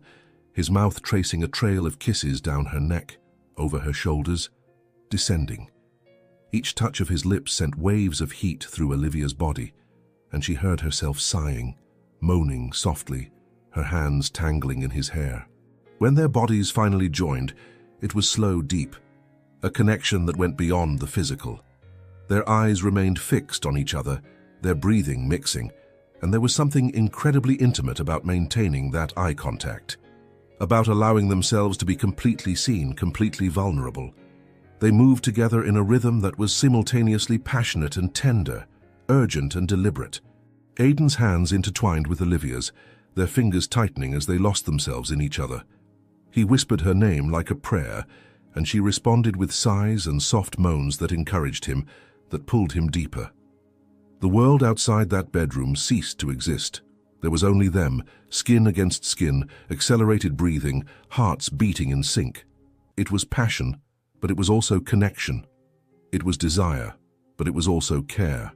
his mouth tracing a trail of kisses down her neck, over her shoulders, descending. Each touch of his lips sent waves of heat through Olivia's body, and she heard herself sighing, moaning softly, her hands tangling in his hair. When their bodies finally joined, it was slow, deep, a connection that went beyond the physical. Their eyes remained fixed on each other, their breathing mixing, and there was something incredibly intimate about maintaining that eye contact, about allowing themselves to be completely seen, completely vulnerable. They moved together in a rhythm that was simultaneously passionate and tender, urgent and deliberate. Aiden's hands intertwined with Olivia's, their fingers tightening as they lost themselves in each other. He whispered her name like a prayer, and she responded with sighs and soft moans that encouraged him, that pulled him deeper. The world outside that bedroom ceased to exist. There was only them, skin against skin, accelerated breathing, hearts beating in sync. It was passion, but it was also connection. It was desire, but it was also care.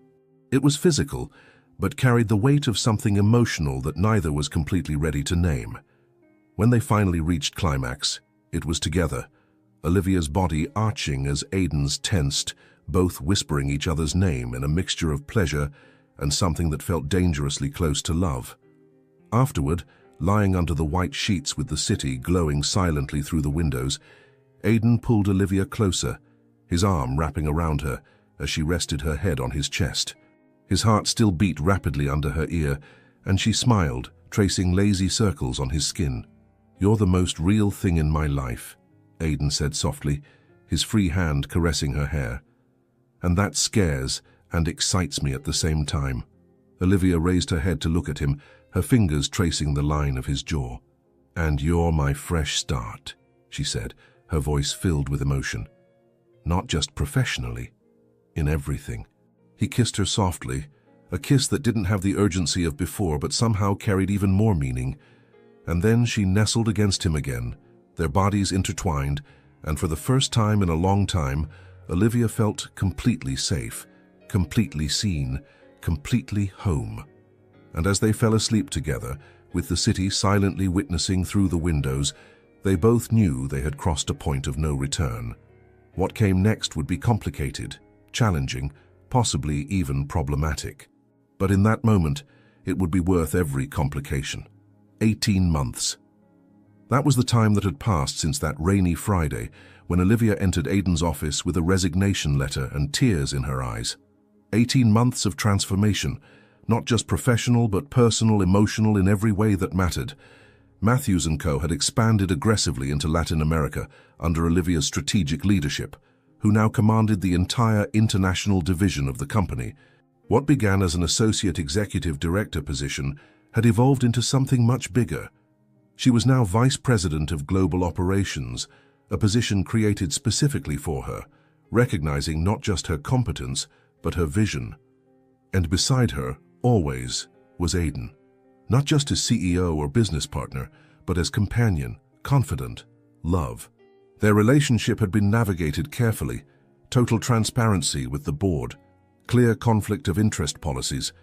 It was physical, but carried the weight of something emotional that neither was completely ready to name. When they finally reached climax, it was together, Olivia's body arching as Aiden's tensed, both whispering each other's name in a mixture of pleasure and something that felt dangerously close to love. Afterward, lying under the white sheets with the city glowing silently through the windows, Aiden pulled Olivia closer, his arm wrapping around her as she rested her head on his chest. His heart still beat rapidly under her ear, and she smiled, tracing lazy circles on his skin. "You're the most real thing in my life," Aiden said softly, his free hand caressing her hair. "And that scares and excites me at the same time." Olivia raised her head to look at him, her fingers tracing the line of his jaw. "And you're my fresh start," she said, her voice filled with emotion. "Not just professionally, in everything." He kissed her softly, a kiss that didn't have the urgency of before but somehow carried even more meaning. And then she nestled against him again, their bodies intertwined, and for the first time in a long time, Olivia felt completely safe, completely seen, completely home. And as they fell asleep together, with the city silently witnessing through the windows, they both knew they had crossed a point of no return. What came next would be complicated, challenging, possibly even problematic. But in that moment, it would be worth every complication. 18 months. That was the time that had passed since that rainy Friday when Olivia entered Aiden's office with a resignation letter and tears in her eyes. 18 months of transformation, not just professional but personal, emotional, in every way that mattered. Matthews & Co. had expanded aggressively into Latin America under Olivia's strategic leadership, who now commanded the entire international division of the company. What began as an associate executive director position had evolved into something much bigger. She was now Vice President of Global Operations, a position created specifically for her, recognizing not just her competence, but her vision. And beside her, always, was Aidan. Not just as CEO or business partner, but as companion, confidant, love. Their relationship had been navigated carefully, total transparency with the board, clear conflict of interest policies,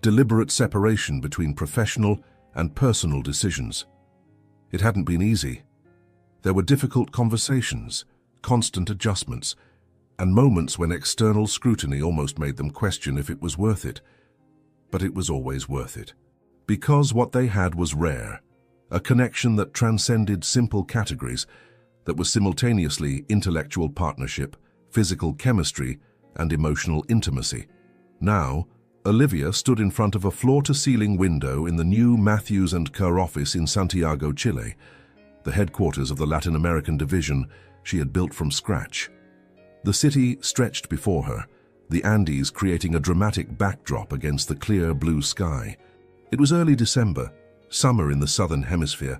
deliberate separation between professional and personal decisions. It hadn't been easy. There were difficult conversations, constant adjustments, and moments when external scrutiny almost made them question if it was worth it. But it was always worth it. Because what they had was rare, a connection that transcended simple categories, that was simultaneously intellectual partnership, physical chemistry, and emotional intimacy. Now, Olivia stood in front of a floor-to-ceiling window in the new Matthews & Kerr office in Santiago, Chile, the headquarters of the Latin American division she had built from scratch. The city stretched before her, the Andes creating a dramatic backdrop against the clear blue sky. It was early December, summer in the southern hemisphere,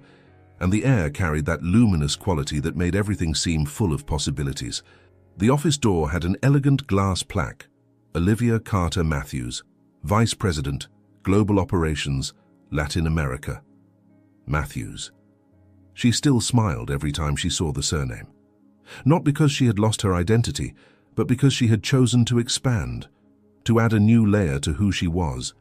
and the air carried that luminous quality that made everything seem full of possibilities. The office door had an elegant glass plaque, Olivia Carter Matthews, Vice President, Global Operations, Latin America. Matthews. She still smiled every time she saw the surname. Not because she had lost her identity, but because she had chosen to expand, to add a new layer to who she was,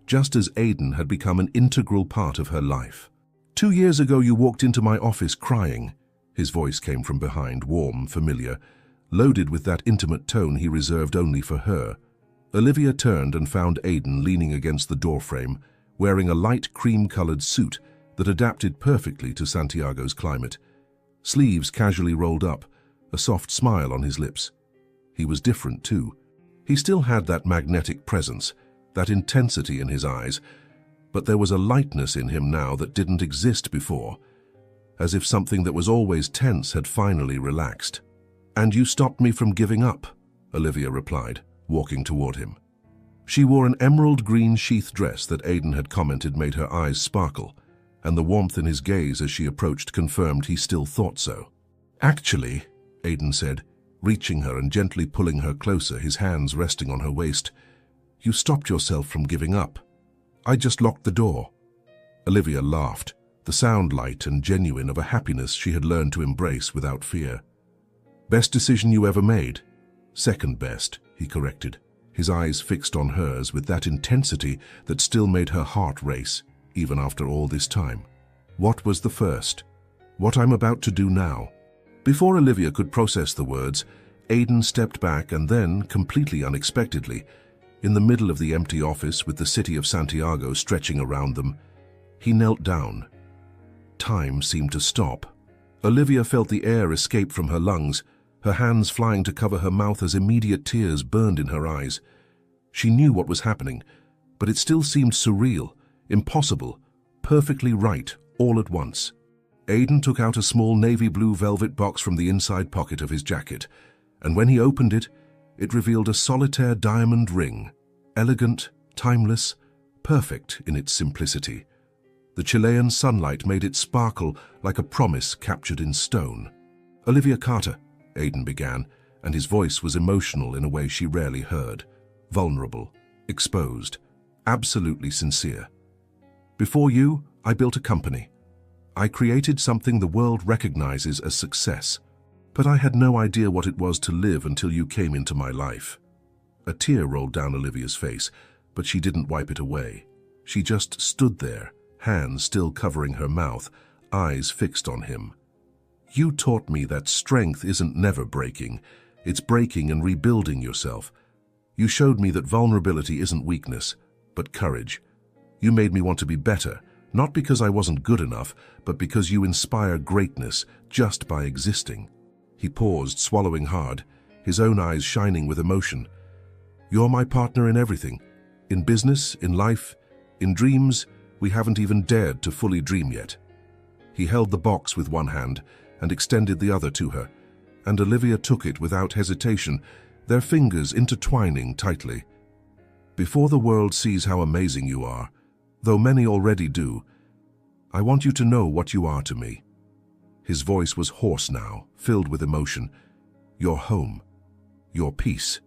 just as Aidan had become an integral part of her life. 2 years ago you walked into my office crying. His voice came from behind, warm, familiar, loaded with that intimate tone he reserved only for her. Olivia turned and found Aidan leaning against the doorframe, wearing a light cream-colored suit that adapted perfectly to Santiago's climate. Sleeves casually rolled up, a soft smile on his lips. He was different too. He still had that magnetic presence, that intensity in his eyes, but there was a lightness in him now that didn't exist before, as if something that was always tense had finally relaxed. "And you stopped me from giving up," Olivia replied, walking toward him. She wore an emerald green sheath dress that Aidan had commented made her eyes sparkle, and the warmth in his gaze as she approached confirmed he still thought so. "Actually," Aidan said, reaching her and gently pulling her closer, his hands resting on her waist, "you stopped yourself from giving up. I just locked the door." Olivia laughed, the sound light and genuine of a happiness she had learned to embrace without fear. "Best decision you ever made?" "Second best," he corrected, his eyes fixed on hers with that intensity that still made her heart race, even after all this time. "What was the first?" "What I'm about to do now." Before Olivia could process the words, Aidan stepped back and then, completely unexpectedly, in the middle of the empty office with the city of Santiago stretching around them, he knelt down. Time seemed to stop. Olivia felt the air escape from her lungs, her hands flying to cover her mouth as immediate tears burned in her eyes. She knew what was happening, but it still seemed surreal, impossible, perfectly right, all at once. Aidan took out a small navy blue velvet box from the inside pocket of his jacket, and when he opened it, it revealed a solitaire diamond ring, elegant, timeless, perfect in its simplicity. The Chilean sunlight made it sparkle like a promise captured in stone. "Olivia Carter," Aidan began, and his voice was emotional in a way she rarely heard, vulnerable, exposed, absolutely sincere. "Before you, I built a company. I created something the world recognizes as success, but I had no idea what it was to live until you came into my life." A tear rolled down Olivia's face, but she didn't wipe it away. She just stood there, hands still covering her mouth, eyes fixed on him. "You taught me that strength isn't never breaking, it's breaking and rebuilding yourself. You showed me that vulnerability isn't weakness, but courage. You made me want to be better, not because I wasn't good enough, but because you inspire greatness just by existing." He paused, swallowing hard, his own eyes shining with emotion. "You're my partner in everything. In business, in life, in dreams we haven't even dared to fully dream yet." He held the box with one hand and extended the other to her, and Olivia took it without hesitation, their fingers intertwining tightly. "Before the world sees how amazing you are, though many already do, I want you to know what you are to me." His voice was hoarse now, filled with emotion. "Your home. Your peace.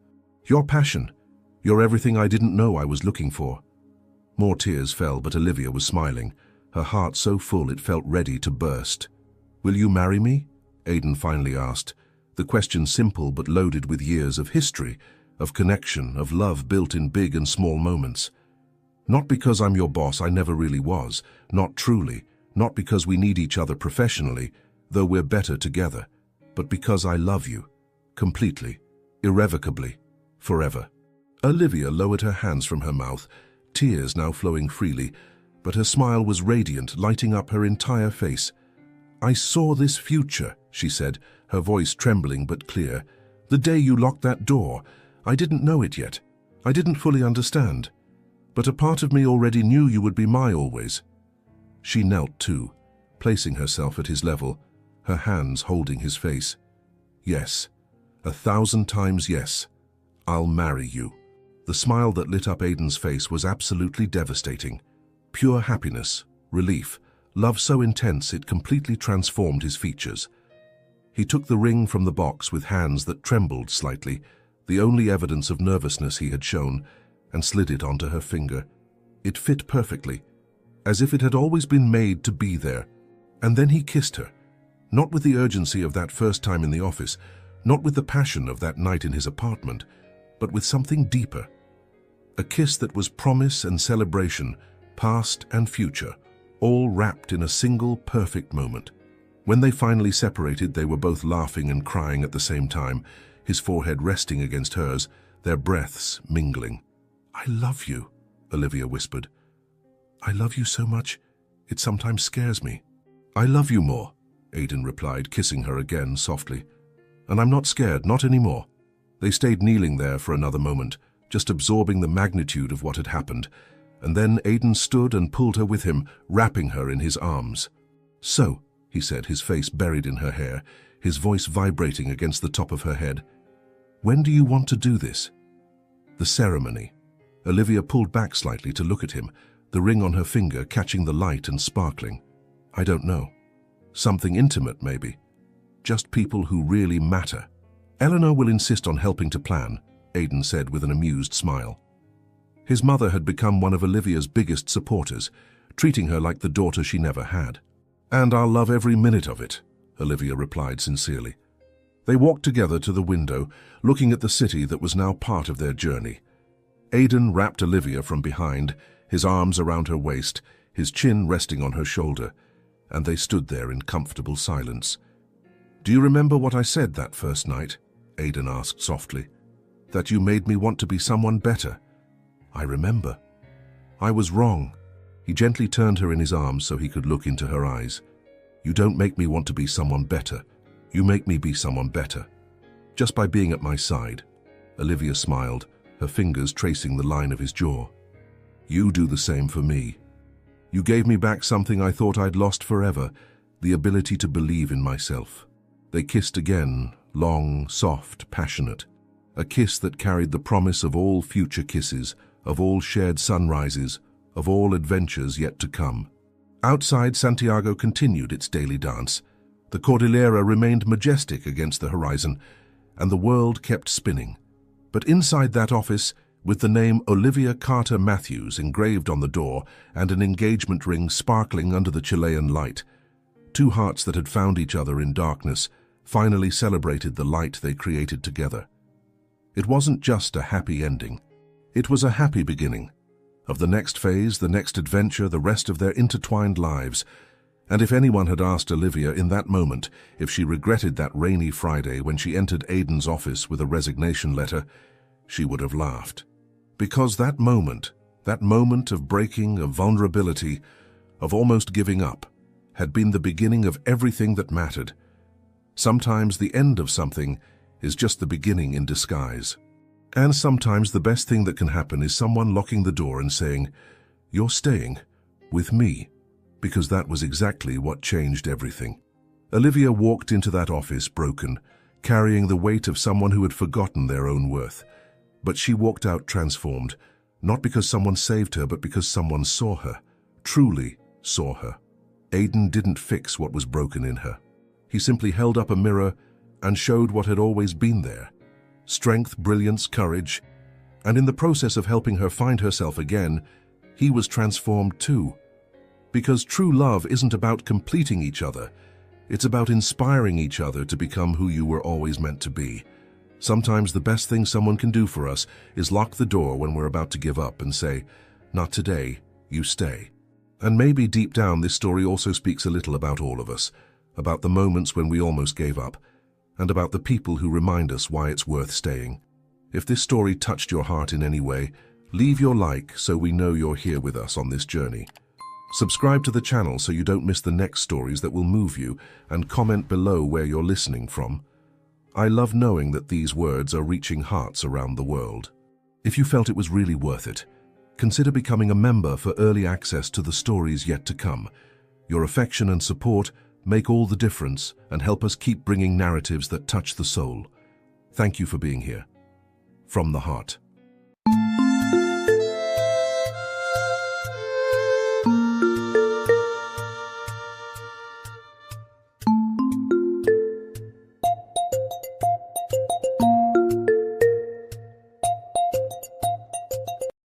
Your passion. You're everything I didn't know I was looking for." More tears fell, but Olivia was smiling, her heart so full it felt ready to burst. "Will you marry me?" Aidan finally asked, the question simple but loaded with years of history, of connection, of love built in big and small moments. "Not because I'm your boss, I never really was, not truly, not because we need each other professionally, though we're better together, but because I love you, completely, irrevocably, forever." Olivia lowered her hands from her mouth, tears now flowing freely, but her smile was radiant, lighting up her entire face. "I saw this future," she said, her voice trembling but clear. "The day you locked that door, I didn't know it yet. I didn't fully understand. But a part of me already knew you would be my always." She knelt too, placing herself at his level, her hands holding his face. "Yes, 1,000 times yes. I'll marry you." The smile that lit up Aidan's face was absolutely devastating. Pure happiness, relief, love so intense it completely transformed his features. He took the ring from the box with hands that trembled slightly, the only evidence of nervousness he had shown, and slid it onto her finger. It fit perfectly, as if it had always been made to be there. And then he kissed her, not with the urgency of that first time in the office, not with the passion of that night in his apartment, but with something deeper. A kiss that was promise and celebration, past and future, all wrapped in a single perfect moment. When they finally separated, they were both laughing and crying at the same time, his forehead resting against hers, their breaths mingling. "I love you," Olivia whispered. "I love you so much, it sometimes scares me." "I love you more," Aidan replied, kissing her again softly. "And I'm not scared, not anymore." They stayed kneeling there for another moment, just absorbing the magnitude of what had happened, and then Aidan stood and pulled her with him, wrapping her in his arms. "So," he said, his face buried in her hair, his voice vibrating against the top of her head, "when do you want to do this?" "The ceremony." Olivia pulled back slightly to look at him, the ring on her finger catching the light and sparkling. "I don't know. Something intimate, maybe. Just people who really matter." "Eleanor will insist on helping to plan," Aidan said with an amused smile. His mother had become one of Olivia's biggest supporters, treating her like the daughter she never had. "And I'll love every minute of it," Olivia replied sincerely. They walked together to the window, looking at the city that was now part of their journey. Aidan wrapped Olivia from behind, his arms around her waist, his chin resting on her shoulder, and they stood there in comfortable silence. "Do you remember what I said that first night?" Aidan asked softly. "That you made me want to be someone better." "I remember." "I was wrong." He gently turned her in his arms so he could look into her eyes. "You don't make me want to be someone better. You make me be someone better. Just by being at my side." Olivia smiled, her fingers tracing the line of his jaw. "You do the same for me. You gave me back something I thought I'd lost forever, the ability to believe in myself." They kissed again, long, soft, passionate. A kiss that carried the promise of all future kisses, of all shared sunrises, of all adventures yet to come. Outside, Santiago continued its daily dance. The Cordillera remained majestic against the horizon, and the world kept spinning. But inside that office, with the name Olivia Carter Matthews engraved on the door and an engagement ring sparkling under the Chilean light, two hearts that had found each other in darkness finally celebrated the light they created together. It wasn't just a happy ending. It was a happy beginning of the next phase, the next adventure, the rest of their intertwined lives. And if anyone had asked Olivia in that moment if she regretted that rainy Friday when she entered Aidan's office with a resignation letter, she would have laughed. Because that moment of breaking, of vulnerability, of almost giving up, had been the beginning of everything that mattered. Sometimes the end of something is just the beginning in disguise. And sometimes the best thing that can happen is someone locking the door and saying, "You're staying with me," because that was exactly what changed everything. Olivia walked into that office broken, carrying the weight of someone who had forgotten their own worth. But she walked out transformed, not because someone saved her, but because someone saw her, truly saw her. Aidan didn't fix what was broken in her. He simply held up a mirror and showed what had always been there: strength, brilliance, courage. And in the process of helping her find herself again, he was transformed too. Because true love isn't about completing each other. It's about inspiring each other to become who you were always meant to be. Sometimes the best thing someone can do for us is lock the door when we're about to give up and say, "Not today, you stay." And maybe deep down this story also speaks a little about all of us, about the moments when we almost gave up, and about the people who remind us why it's worth staying. If this story touched your heart in any way, leave your like so we know you're here with us on this journey. Subscribe to the channel so you don't miss the next stories that will move you, and comment below where you're listening from. I love knowing that these words are reaching hearts around the world. If you felt it was really worth it, consider becoming a member for early access to the stories yet to come. Your affection and support make all the difference and help us keep bringing narratives that touch the soul. Thank you for being here. From the heart.